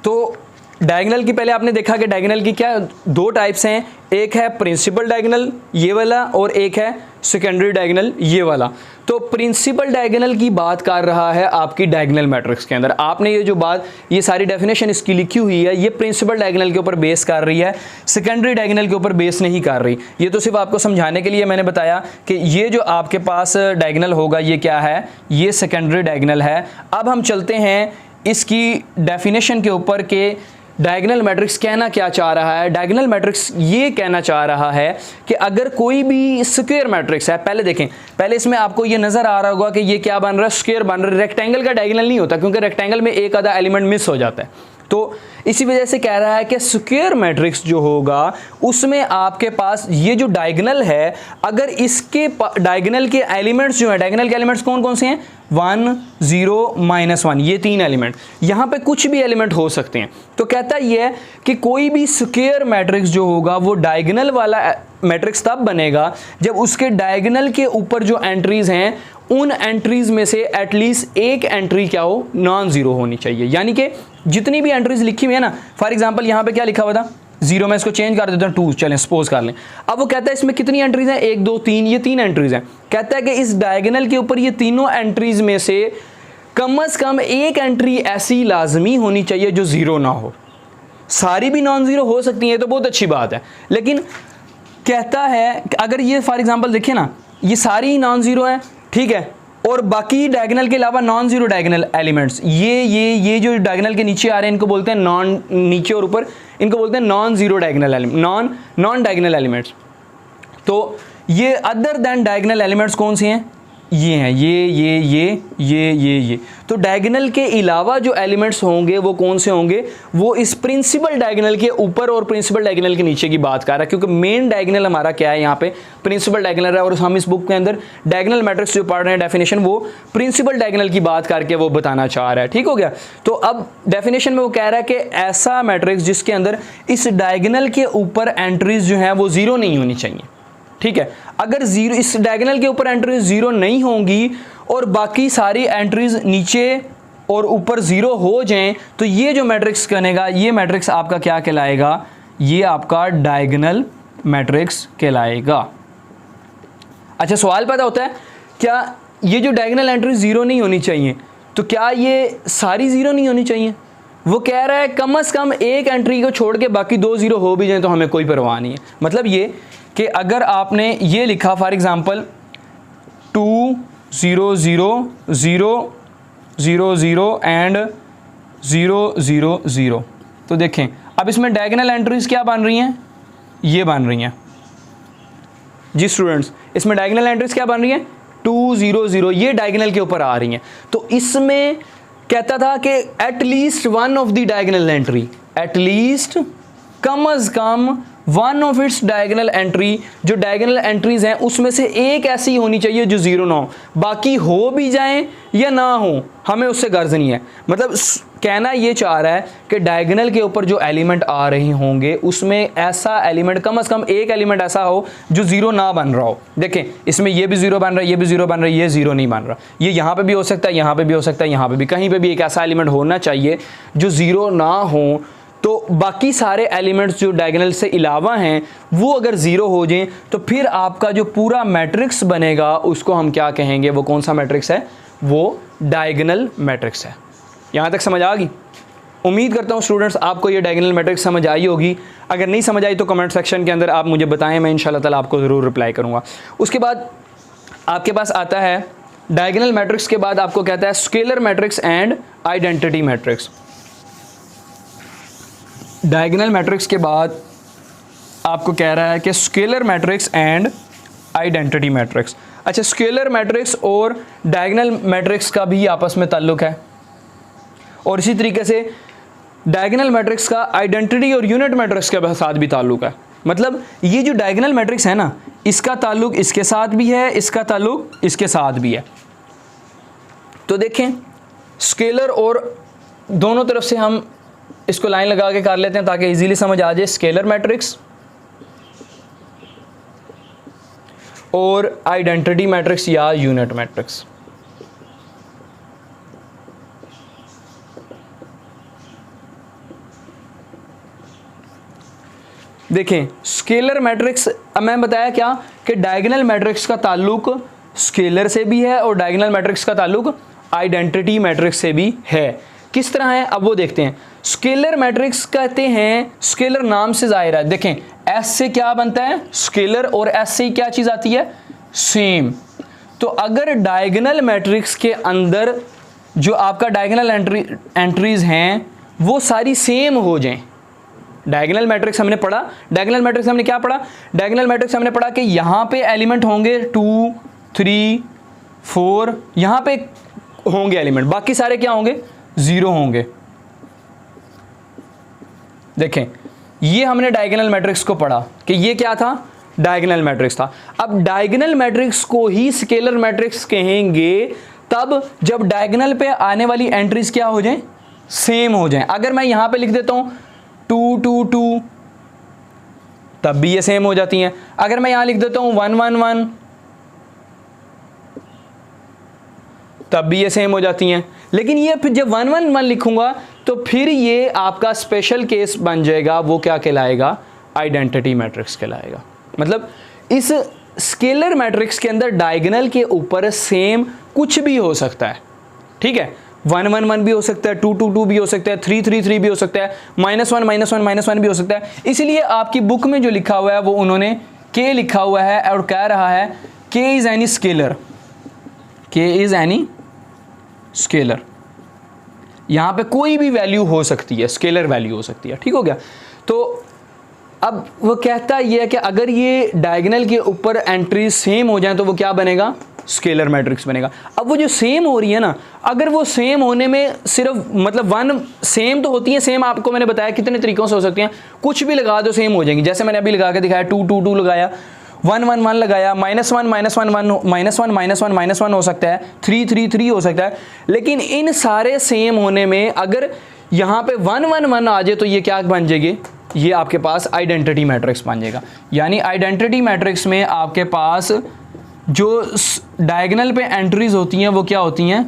तो डायगनल की पहले आपने देखा कि डायगनल की क्या 2 टाइप्स हैं, एक है प्रिंसिपल डायगनल ये वाला और एक है सेकेंडरी डायगनल ये वाला। तो प्रिंसिपल डायगनल की बात कर रहा है आपकी डायगनल मैट्रिक्स के अंदर। आपने ये जो बात, ये सारी डेफिनेशन इसकी लिखी हुई है, ये प्रिंसिपल डायगनल के ऊपर बेस कर रही है, सेकेंडरी डायगनल के ऊपर बेस नहीं कर रही। ये तो सिर्फ आपको समझाने के लिए मैंने बताया कि ये जो आपके पास डायगनल होगा ये क्या है, ये सेकेंडरी डायगनल है। अब हम चलते हैं इसकी डेफिनेशन के ऊपर कि डायगनल मैट्रिक्स कहना क्या चाह रहा है। डायगनल मैट्रिक्स ये कहना चाह रहा है कि अगर कोई भी स्क्वायर मैट्रिक्स है, पहले देखें, पहले इसमें आपको ये नज़र आ रहा होगा कि ये क्या बन रहा है, स्क्वायर बन रहा है। रेक्टेंगल का डायगनल नहीं होता क्योंकि रेक्टेंगल में एक आधा एलिमेंट मिस हो जाता है। तो इसी वजह से कह रहा है कि स्क्वायर मैट्रिक्स जो होगा उसमें आपके पास ये जो डायगनल है, अगर इसके डायगनल के एलिमेंट्स जो है, डायगनल के एलिमेंट्स कौन कौन से हैं, 1 0 -1, ये 3 एलिमेंट, यहाँ पे कुछ भी एलिमेंट हो सकते हैं। तो कहता ये है कि कोई भी स्क्वायर मैट्रिक्स जो होगा वो डायगनल वाला मैट्रिक्स तब बनेगा जब उसके डायगनल के ऊपर जो एंट्रीज हैं उन एंट्रीज में से एटलीस्ट एक एंट्री क्या हो, नॉन जीरो होनी चाहिए। यानी कि जितनी भी एंट्रीज लिखी हुई है ना, फॉर एग्जांपल यहाँ पे क्या लिखा हुआ था, 0, मैं इसको चेंज कर देता हूँ 2, चलें सपोज कर लें। अब वो कहता है इसमें कितनी एंट्रीज हैं, 1 2 3, ये 3 एंट्रीज हैं। कहता है कि इस डायगनल के ऊपर ये तीनों एंट्रीज में से कम एक एंट्री ऐसी लाजमी होनी चाहिए जो जीरो ना हो। सारी भी नॉन जीरो हो सकती है तो बहुत अच्छी बात है, लेकिन कहता है अगर ये फॉर एग्जांपल देखिए ना, ये सारी नॉन जीरो है, ठीक है, और बाकी डायगनल के अलावा नॉन जीरो डायगनल एलिमेंट्स, ये जो डायगनल के नीचे आ रहे हैं इनको बोलते हैं नॉन, नीचे और ऊपर इनको बोलते हैं non zero diagonal element, non diagonal elements. तो ये अदर देन डायगनल एलिमेंट्स कौन से हैं, ये हैं, ये। तो डायगनल के अलावा जो एलिमेंट्स होंगे वो कौन से होंगे, वो इस प्रिंसिपल डायगनल के ऊपर और प्रिंसिपल डायगनल के नीचे की बात कर रहा है, क्योंकि मेन डायगनल हमारा क्या है, यहाँ पे प्रिंसिपल डायगनल है। और हम इस बुक के अंदर डायगनल मैट्रिक्स जो पढ़ रहे हैं डेफिनेशन, वो प्रिंसिपल डायगनल की बात करके वो बताना चाह रहा है। ठीक हो गया। तो अब डेफिनेशन में वो कह रहा है कि ऐसा मैट्रिक्स जिसके अंदर इस डायगनल के ऊपर एंट्रीज जो है वो जीरो नहीं होनी चाहिए। ठीक है, अगर जीरो, इस डायगनल के ऊपर एंट्रीज जीरो नहीं होंगी और बाकी सारी एंट्रीज नीचे और ऊपर जीरो हो जाएं, तो ये जो मैट्रिक्स बनेगा, ये मैट्रिक्स आपका क्या कहलाएगा, ये आपका डायगनल मैट्रिक्स कहलाएगा। अच्छा, सवाल पैदा होता है, क्या ये जो डायगनल एंट्रीज जीरो नहीं होनी चाहिए, तो क्या ये सारी जीरो नहीं होनी चाहिए? वो कह रहा है कम से कम एक एंट्री को छोड़ के बाकी 2 जीरो हो भी जाए तो हमें कोई परवाह नहीं है। मतलब ये कि अगर आपने ये लिखा फॉर एग्जांपल 2 0 0 0 0 0 एंड 0 0 0, तो देखें अब इसमें डायगनल एंट्रीज क्या बन रही हैं, ये बन रही हैं जी स्टूडेंट्स, इसमें डायगनल एंट्रीज क्या बन रही हैं, 2 0 0, ये डायगनल के ऊपर आ रही हैं। तो इसमें कहता था कि at least one of the diagonal entry, at least कम अज कम one of its diagonal entry, जो डायगनल एंट्रीज हैं उसमें से एक ऐसी होनी चाहिए जो जीरो ना हो। बाकी हो भी जाएं या ना हो, हमें उससे गर्ज नहीं है। मतलब कहना ये चाह रहा है कि डायगनल के ऊपर जो एलिमेंट आ रहे होंगे उसमें ऐसा एलिमेंट, कम से कम एक एलिमेंट ऐसा हो जो जीरो ना बन रहा हो। देखें इसमें ये भी जीरो बन रहा है, ये भी जीरो बन रहा है, ये जीरो नहीं बन रहा, ये यहाँ पे भी हो सकता है, यहाँ पे भी हो सकता है, यहाँ पे भी, कहीं पे भी एक ऐसा एलिमेंट होना चाहिए जो जीरो ना हो। तो बाकी सारे एलिमेंट्स जो डायगनल से अलावा हैं वो अगर ज़ीरो हो जाएं तो फिर आपका जो पूरा मैट्रिक्स बनेगा उसको हम क्या कहेंगे, वो कौन सा मैट्रिक्स है, वो डायगनल मैट्रिक्स है। यहाँ तक समझ आ गई? उम्मीद करता हूँ स्टूडेंट्स आपको ये डायगनल मैट्रिक्स समझ आई होगी। अगर नहीं समझ आई तो कमेंट सेक्शन के अंदर आप मुझे बताएं, मैं इंशाल्लाह ताला आपको ज़रूर रिप्लाई करूँगा। उसके बाद आपके पास आता है डायगनल मैट्रिक्स के बाद आपको कहता है scalar matrix and identity matrix. Diagonal matrix के बाद आपको कह रहा है कि scalar matrix and identity matrix. अच्छा, स्केलर मैट्रिक्स और डायगोनल मैट्रिक्स का भी आपस में ताल्लुक है, और इसी तरीके से डायगोनल मैट्रिक्स का आइडेंटिटी और यूनिट मैट्रिक्स के साथ भी ताल्लुक है। मतलब ये जो डायगोनल मैट्रिक्स है ना, इसका ताल्लुक इसके साथ भी है, इसका ताल्लुक इसके साथ भी है। तो देखें, स्केलर और दोनों तरफ से हम इसको लाइन लगा के कर लेते हैं ताकि इजीली समझ आ जाए। स्केलर मैट्रिक्स और आइडेंटिटी मैट्रिक्स या यूनिट मैट्रिक्स। देखें, स्केलर मैट्रिक्स, अब मैं बताया क्या कि डायगोनल मैट्रिक्स का ताल्लुक स्केलर से भी है और डायगोनल मैट्रिक्स का ताल्लुक आइडेंटिटी मैट्रिक्स से भी है। किस तरह है अब वो देखते हैं। स्केलर मैट्रिक्स कहते हैं, स्केलर नाम से जाहिर है। देखें, एस से क्या बनता है, स्केलर, और एस से क्या चीज़ आती है, सेम। तो अगर डायगोनल मैट्रिक्स के अंदर जो आपका डायगोनल एंट्रीज हैं वो सारी सेम हो जाएं। डायगोनल मैट्रिक्स हमने पढ़ा, डायगोनल मैट्रिक्स हमने क्या पढ़ा, डायगोनल मैट्रिक्स हमने पढ़ा कि यहाँ पे एलिमेंट होंगे 2, 3, 4, यहाँ पे होंगे एलिमेंट, बाकी सारे क्या होंगे, 0 होंगे। देखें, ये हमने डायगोनल मैट्रिक्स को पढ़ा कि ये क्या था, डायगोनल मैट्रिक्स था। अब डायगोनल मैट्रिक्स को ही स्केलर मैट्रिक्स कहेंगे तब जब डायगोनल पे आने वाली एंट्रीज क्या हो जाएं, सेम हो जाएं। अगर मैं यहां पे लिख देता हूं 2, 2, 2, तब भी ये सेम हो जाती हैं। अगर मैं यहां लिख देता हूं 1, 1, 1, तब भी ये सेम हो जाती हैं। लेकिन ये फिर जब 1, 1, 1 लिखूंगा तो फिर ये आपका स्पेशल केस बन जाएगा, वो क्या कहलाएगा, आइडेंटिटी मैट्रिक्स कहलाएगा। मतलब इस स्केलर मैट्रिक्स के अंदर डायगोनल के ऊपर सेम कुछ भी हो सकता है, ठीक है। 1, 1, 1 भी हो सकता है, 2, 2, 2 भी हो सकता है, 3, 3, 3 भी हो सकता है, -1, -1, -1 भी हो सकता है। इसलिए आपकी बुक में जो लिखा हुआ है वो उन्होंने के लिखा हुआ है और कह रहा है के इज एनी स्केलर, के इज एनी स्केलर। यहां पे कोई भी वैल्यू हो सकती है, स्केलर वैल्यू हो सकती है, ठीक हो गया। तो अब वो कहता ये है कि अगर ये डायगोनल के ऊपर एंट्री सेम हो जाए तो वो क्या बनेगा, स्केलर मैट्रिक्स बनेगा। अब वो जो सेम हो रही है ना, अगर वो सेम होने में सिर्फ मतलब 1 सेम तो होती है, सेम आपको मैंने बताया कितने तरीकों से हो सकती हैं, कुछ भी लगा दो सेम हो जाएंगी। जैसे मैंने अभी लगा के दिखाया 2, 2, 2 लगाया, 1, 1, 1 लगाया, -1, -1, -1, -1, -1 हो सकता है, 3, 3, 3 हो सकता है। लेकिन इन सारे सेम होने में अगर यहाँ पे 1, 1, 1 आ जाए तो ये क्या बन जाएगी, ये आपके पास आइडेंटिटी मैट्रिक्स बन जाएगा। यानी आइडेंटिटी मैट्रिक्स में आपके पास जो डायगोनल पे एंट्रीज होती हैं वो क्या होती हैं,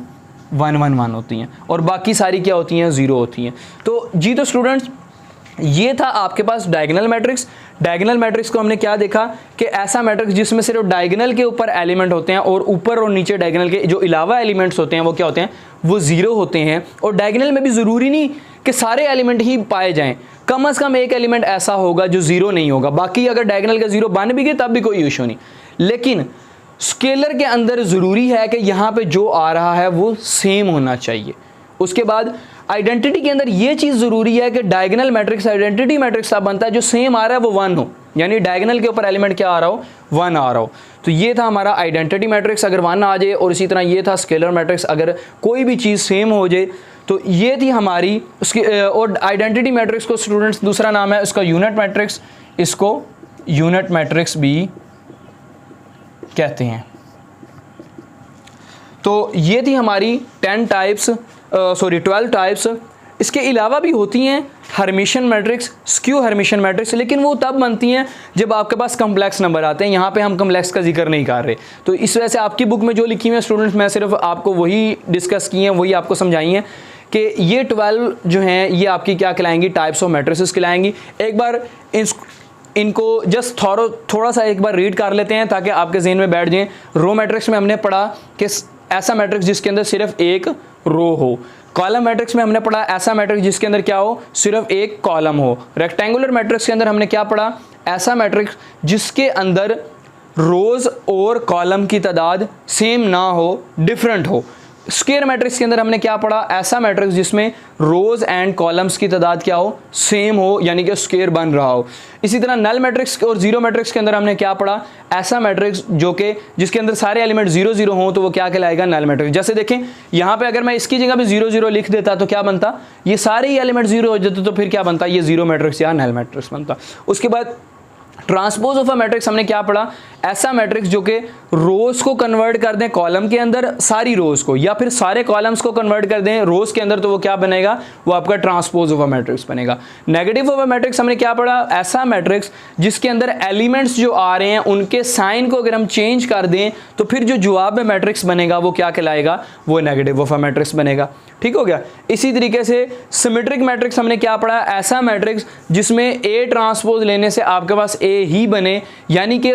1, 1, 1 होती हैं, और बाकी सारी क्या होती हैं, 0 होती हैं। तो जी तो स्टूडेंट्स, ये था आपके पास डायगोनल मैट्रिक्स। डायगोनल मैट्रिक्स को हमने क्या देखा कि ऐसा मैट्रिक्स जिसमें सिर्फ डायगोनल के ऊपर एलिमेंट होते हैं और ऊपर और नीचे डायगोनल के जो अलावा एलिमेंट्स होते हैं वो क्या होते हैं, वो 0 होते हैं। और डायगोनल में भी ज़रूरी नहीं कि सारे एलिमेंट ही पाए जाएं, कम से कम एक एलिमेंट ऐसा होगा जो 0 नहीं होगा, बाकी अगर डायगोनल का 0 बन भी गए तब भी कोई इशू नहीं। लेकिन स्केलर के अंदर ज़रूरी है कि यहाँ पे जो आ रहा है वो सेम होना चाहिए। उसके बाद आइडेंटिटी के अंदर ये चीज़ ज़रूरी है कि डायगोनल मैट्रिक्स आइडेंटिटी मैट्रिक्स तब बनता है जो सेम आ रहा है वो 1 हो, यानी डायगोनल के ऊपर एलिमेंट क्या आ रहा हो, 1 आ रहा हो। तो ये था हमारा आइडेंटिटी मैट्रिक्स अगर 1 आ जाए, और इसी तरह ये था स्केलर मैट्रिक्स अगर कोई भी चीज़ सेम हो जाए। तो ये थी हमारी उसकी, और आइडेंटिटी मैट्रिक्स को स्टूडेंट्स दूसरा नाम है उसका यूनिट मैट्रिक्स, इसको यूनिट मैट्रिक्स भी कहते हैं। तो ये थी हमारी 12 टाइप्स। इसके अलावा भी होती हैं Hermitian matrix, skew Hermitian matrix, लेकिन वो तब बनती हैं जब आपके पास कम्प्लेक्स नंबर आते हैं। यहाँ पे हम कम्प्लेक्स का जिक्र नहीं कर रहे। तो इस वजह से आपकी बुक में जो लिखी हुई है स्टूडेंट्स, मैं सिर्फ आपको वही डिस्कस की हैं, वही आपको समझाई हैं कि ये 12 जो हैं ये आपकी क्या कहलाएंगी, टाइप्स ऑफ मैट्रिसेस कहलाएंगी। एक बार इनको जस्ट थोड़ा सा एक बार रीड कर लेते हैं ताकि आपके जहन में बैठ जाए। रो मैट्रिक्स में हमने पढ़ा कि ऐसा मैट्रिक्स जिसके अंदर सिर्फ एक रो हो। कॉलम मैट्रिक्स में हमने पढ़ा ऐसा मैट्रिक्स जिसके अंदर क्या हो, सिर्फ एक कॉलम हो। रेक्टेंगुलर मैट्रिक्स के अंदर हमने क्या पढ़ा, ऐसा मैट्रिक्स जिसके अंदर रोज और कॉलम की तादाद सेम ना हो, डिफरेंट हो। स्क्वायर मैट्रिक्स के अंदर हमने क्या पढ़ा, ऐसा मैट्रिक्स जिसमें रोज एंड कॉलम्स की तादाद क्या हो, सेम हो, यानी कि स्क्वायर बन रहा हो। इसी तरह नल मैट्रिक्स और जीरो मैट्रिक्स के अंदर हमने क्या पढ़ा, ऐसा मैट्रिक्स जो कि जिसके अंदर सारे एलिमेंट 0 0 हो तो वो क्या कहलाएगा, नल मैट्रिक्स। जैसे देखें यहाँ पे अगर मैं इसकी जगह पे 0 0 लिख देता तो क्या बनता, ये सारे ही एलिमेंट 0 हो जाते, तो फिर क्या बनता, ये जीरो मैट्रिक्स या नल मैट्रिक्स बनता। उसके बाद ट्रांसपोज ऑफ अ मैट्रिक्स हमने क्या पढ़ा, ऐसा मैट्रिक्स जो कि रोज को कन्वर्ट कर दें कॉलम के अंदर, सारी रोज को, या फिर सारे कॉलम्स को कन्वर्ट कर दें रोज के अंदर, तो वो क्या बनेगा, वो आपका ट्रांसपोज ऑफ अ मैट्रिक्स बनेगा। नेगेटिव ऑफ अ मैट्रिक्स हमने क्या पढ़ा, ऐसा मैट्रिक्स जिसके अंदर एलिमेंट्स जो आ रहे हैं उनके साइन को अगर हम चेंज कर दें तो फिर जो जवाब में मैट्रिक्स बनेगा वो क्या कहलाएगा, वो नेगेटिव ऑफ अ मैट्रिक्स बनेगा। ठीक हो गया। इसी तरीके से सिमेट्रिक मैट्रिक्स हमने क्या पढ़ा, ऐसा मैट्रिक्स जिसमें ए ट्रांसपोज लेने से आपके पास ए ही बने, यानी कि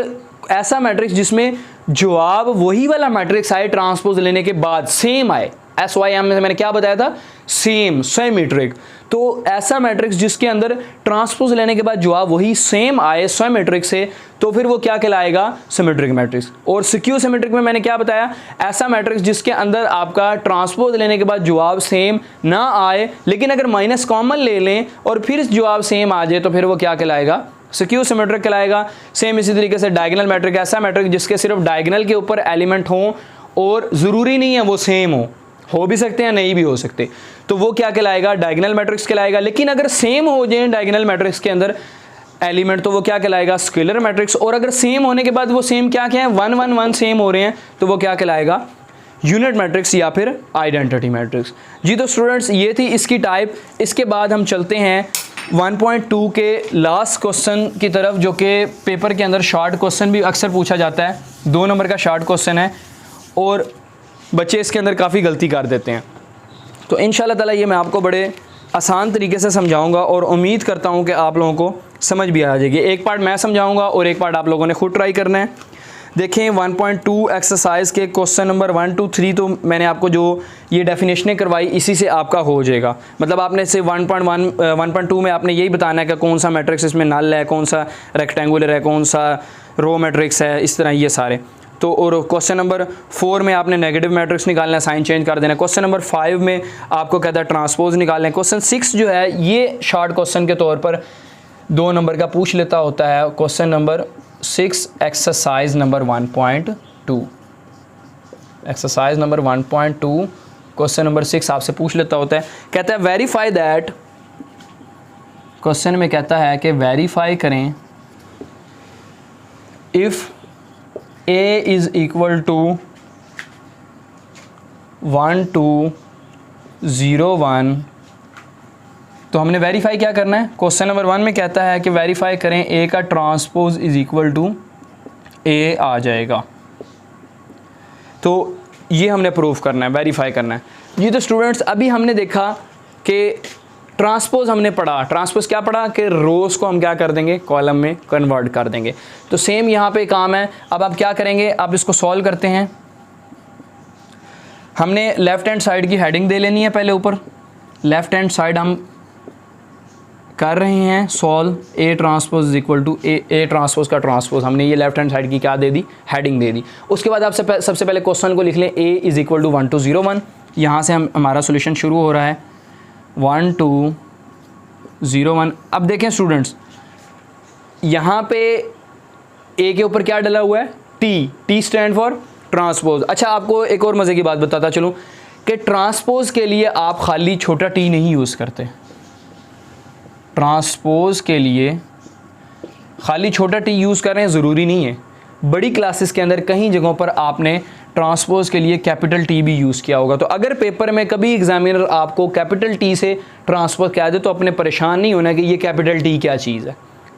ऐसा मैट्रिक्स जिसमें जवाब वही वाला मैट्रिक्स आए ट्रांसपोज लेने के बाद, सेम आए। SYM में मैंने क्या बताया था, सेम, सिमेट्रिक। तो ऐसा मैट्रिक्स जिसके अंदर ट्रांसपोज लेने के बाद जवाब वही सेम आए सिमेट्रिक से, तो फिर वो क्या कहलाएगा, सिमेट्रिक मैट्रिक्स। और स्क्यू सिमेट्रिक में मैंने क्या बताया, ऐसा मैट्रिक्स जिसके अंदर आपका ट्रांसपोज लेने के बाद जवाब सेम ना आए, लेकिन अगर माइनस कॉमन ले लें और फिर जवाब सेम आ जाए तो फिर वो क्या कहलाएगा, स्क्यू सिमेट्रिक कहलाएगा। सेम इसी तरीके से डायगोनल मैट्रिक, ऐसा मैट्रिक जिसके सिर्फ डायगोनल के ऊपर एलिमेंट हों और ज़रूरी नहीं है वो सेम हो भी सकते हैं, नहीं भी हो सकते, तो वो क्या कहलाएगा, डायगोनल मैट्रिक्स कहलाएगा। लेकिन अगर सेम हो जाए डायगोनल मैट्रिक्स के अंदर एलिमेंट तो वो क्या कहलाएगा, स्केलर मैट्रिक्स। और अगर सेम होने के बाद वो सेम क्या है, 1 1 1 सेम हो रहे हैं, तो वो क्या कहलाएगा, यूनिट मैट्रिक्स या फिर आइडेंटिटी मैट्रिक्स। जी तो स्टूडेंट्स ये थी इसकी टाइप। इसके बाद हम चलते हैं 1.2 के लास्ट क्वेश्चन की तरफ, जो कि पेपर के अंदर शॉर्ट क्वेश्चन भी अक्सर पूछा जाता है। 2 नंबर का शॉर्ट क्वेश्चन है और बच्चे इसके अंदर काफ़ी गलती कर देते हैं। तो इंशाल्लाह ताला ये मैं आपको बड़े आसान तरीके से समझाऊंगा और उम्मीद करता हूँ कि आप लोगों को समझ भी आ जाएगी। एक पार्ट मैं समझाऊंगा और एक पार्ट आप लोगों ने खुद ट्राई करना है। देखें 1.2 एक्सरसाइज के क्वेश्चन नंबर 1 2 3 तो मैंने आपको जो ये डेफिनेशनें करवाई इसी से आपका हो जाएगा। मतलब आपने से 1.2 में आपने यही बताना है कि कौन सा मैट्रिक्स इसमें नल है, कौन सा रेक्टेंगुलर है, कौन सा रो मैट्रिक्स है, इस तरह ये सारे। तो और क्वेश्चन नंबर 4 में आपने नेगेटिव मैट्रिक्स निकालना है, साइन चेंज कर देना है। क्वेश्चन नंबर 5 में आपको कहता है ट्रांसपोज निकालना है। क्वेश्चन 6 जो है ये शॉर्ट क्वेश्चन के तौर पर 2 नंबर का पूछ लेता होता है। Question number 6 exercise number 1.2, exercise number 1.2 question number 6 आपसे पूछ लेता होता है। कहता है वेरीफाई दैट, क्वेश्चन में कहता है कि वेरीफाई करें if A is equal to 1 2 0 1। तो हमने वेरीफाई क्या करना है, क्वेश्चन नंबर 1 में कहता है कि वेरीफाई करें A का transpose is equal to A आ जाएगा। तो ये हमने प्रूफ करना है, वेरीफाई करना है। ये तो स्टूडेंट्स अभी हमने देखा कि ट्रांसपोज हमने पढ़ा, ट्रांसपोज क्या पढ़ा कि रोज़ को हम क्या कर देंगे, कॉलम में कन्वर्ट कर देंगे। तो सेम यहाँ पे काम है। अब आप क्या करेंगे, आप इसको सॉल्व करते हैं। हमने लेफ़्ट हैंड साइड की हेडिंग दे लेनी है पहले ऊपर। लेफ़्ट हैंड साइड हम कर रहे हैं solve A transpose is equal to A transpose का ट्रांसपोज, हमने ये लेफ्ट हैंड साइड की क्या दे दी, हेडिंग दे दी। उसके बाद आप सबसे पहले क्वेश्चन को लिख लें A इज़ इक्वल टू 1 2 0 1। यहाँ से हमारा सोल्यूशन शुरू हो रहा है 1 2 0 1। अब देखें स्टूडेंट्स यहाँ पे A के ऊपर क्या डला हुआ है, T स्टैंड फॉर ट्रांसपोज। अच्छा आपको एक और मज़े की बात बताता चलूँ कि ट्रांसपोज के लिए आप खाली छोटा T नहीं यूज़ करते। ट्रांसपोज के लिए खाली छोटा T यूज़ कर रहे हैं ज़रूरी नहीं है। बड़ी क्लासेस के अंदर कहीं जगहों पर आपने ट्रांसपोज के लिए कैपिटल T भी यूज़ किया होगा। तो अगर पेपर में कभी एग्जामिनर आपको कैपिटल T से ट्रांसपोज कह दे तो अपने परेशान नहीं होना कि ये कैपिटल T क्या चीज़ है।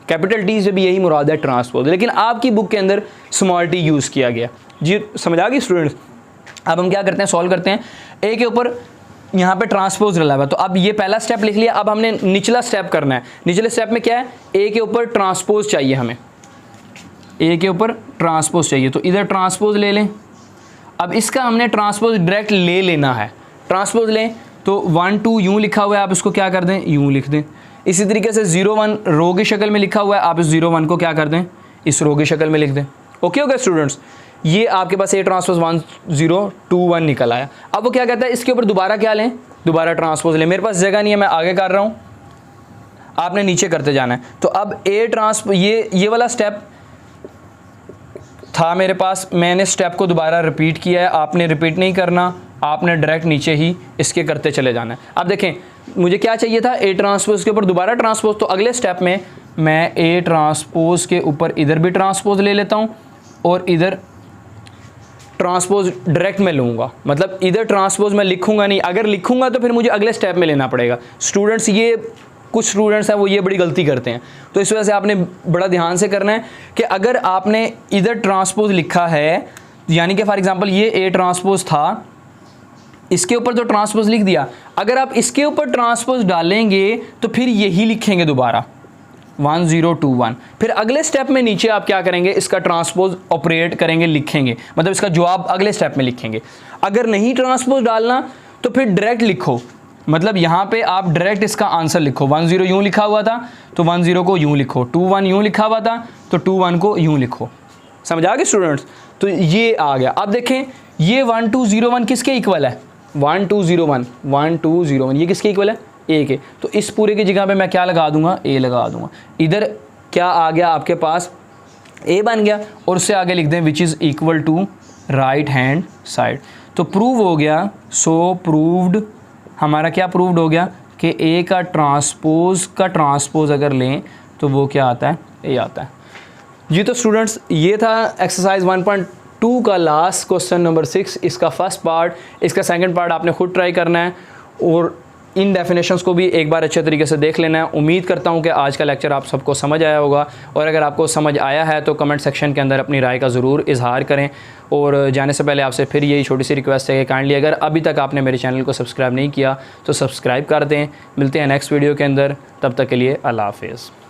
कैपिटल T से भी यही मुराद है ट्रांसपोज, लेकिन आपकी बुक के अंदर स्मॉल t यूज़ किया गया। जी समझ आ गई स्टूडेंट्स। अब हम क्या करते हैं, सॉल्व करते हैं। A के ऊपर यहाँ पे ट्रांसपोज डला हुआ, तो अब ये पहला स्टेप लिख लिया। अब हमने निचला स्टेप करना है। निचले स्टेप में क्या है, A के ऊपर ट्रांसपोज चाहिए हमें, A के ऊपर ट्रांसपोज चाहिए, तो इधर ट्रांसपोज ले लें। अब इसका हमने ट्रांसपोज डायरेक्ट ले लेना है। ट्रांसपोज लें तो 1 2 यूँ लिखा हुआ है, आप इसको क्या कर दें, यूँ लिख दें। इसी तरीके से 0 1 रो की शक्ल में लिखा हुआ है, आप इस 0 1 को क्या कर दें, इस रो की शक्ल में लिख दें। ओके हो गया स्टूडेंट्स। ये आपके पास A ट्रांसपोज 1021 निकल आया। अब वो क्या कहता है, इसके ऊपर दोबारा क्या लें, दोबारा ट्रांसपोज लें। मेरे पास जगह नहीं है, मैं आगे कर रहा हूँ, आपने नीचे करते जाना है। तो अब A ट्रांसपोज, ये वाला स्टेप था मेरे पास, मैंने स्टेप को दोबारा रिपीट किया है। आपने रिपीट नहीं करना, आपने डायरेक्ट नीचे ही इसके करते चले जाना है। अब देखें मुझे क्या चाहिए था, A ट्रांसपोज के ऊपर दोबारा ट्रांसपोज। तो अगले स्टेप में मैं A ट्रांसपोज के ऊपर इधर भी ट्रांसपोज ले लेता हूँ और इधर ट्रांसपोज डायरेक्ट में लूँगा। मतलब इधर ट्रांसपोज मैं लिखूँगा नहीं, अगर लिखूँगा तो फिर मुझे अगले स्टेप में लेना पड़ेगा। स्टूडेंट्स, ये कुछ स्टूडेंट्स हैं वो ये बड़ी गलती करते हैं। तो इस वजह से आपने बड़ा ध्यान से करना है कि अगर आपने इधर ट्रांसपोज लिखा है, यानी कि फॉर एग्जांपल ये A ट्रांसपोज था, इसके ऊपर तो ट्रांसपोज लिख दिया, अगर आप इसके ऊपर ट्रांसपोज डालेंगे तो फिर यही लिखेंगे दोबारा 1021। फिर अगले स्टेप में नीचे आप क्या करेंगे, इसका ट्रांसपोज ऑपरेट करेंगे, लिखेंगे, मतलब इसका जवाब अगले स्टेप में लिखेंगे। अगर नहीं ट्रांसपोज डालना तो फिर डायरेक्ट लिखो, मतलब यहाँ पे आप डायरेक्ट इसका आंसर लिखो। 10 यूँ लिखा हुआ था तो 10 को यूँ लिखो, 21 यूँ लिखा हुआ था तो 21 को यूँ लिखो। समझ आ गए स्टूडेंट्स? तो ये आ गया। अब देखें ये 1201 किसके इक्वल है, 1201 ये किसके इक्वल है, A के। तो इस पूरे की जगह पे मैं क्या लगा दूंगा, A लगा दूंगा। इधर क्या आ गया आपके पास, A बन गया, और उससे आगे लिख दें which is equal to right hand side. तो प्रूव हो गया, सो प्रूव्ड, हमारा क्या प्रूव्ड हो गया कि A का ट्रांसपोज अगर लें तो वो क्या आता है, A आता है जी। तो स्टूडेंट्स ये था एक्सरसाइज 1.2 का लास्ट क्वेश्चन नंबर 6, इसका फर्स्ट पार्ट। इसका सेकंड पार्ट आपने खुद ट्राई करना है और इन डेफिनेशंस को भी एक बार अच्छे तरीके से देख लेना है। उम्मीद करता हूं कि आज का लेक्चर आप सबको समझ आया होगा, और अगर आपको समझ आया है तो कमेंट सेक्शन के अंदर अपनी राय का ज़रूर इजहार करें। और जाने से पहले आपसे फिर यही छोटी सी रिक्वेस्ट है कि काइंडली अगर अभी तक आपने मेरे चैनल को सब्सक्राइब नहीं किया तो सब्सक्राइब कर दें। मिलते हैं नेक्स्ट वीडियो के अंदर, तब तक के लिए अल्लाह हाफ़िज़।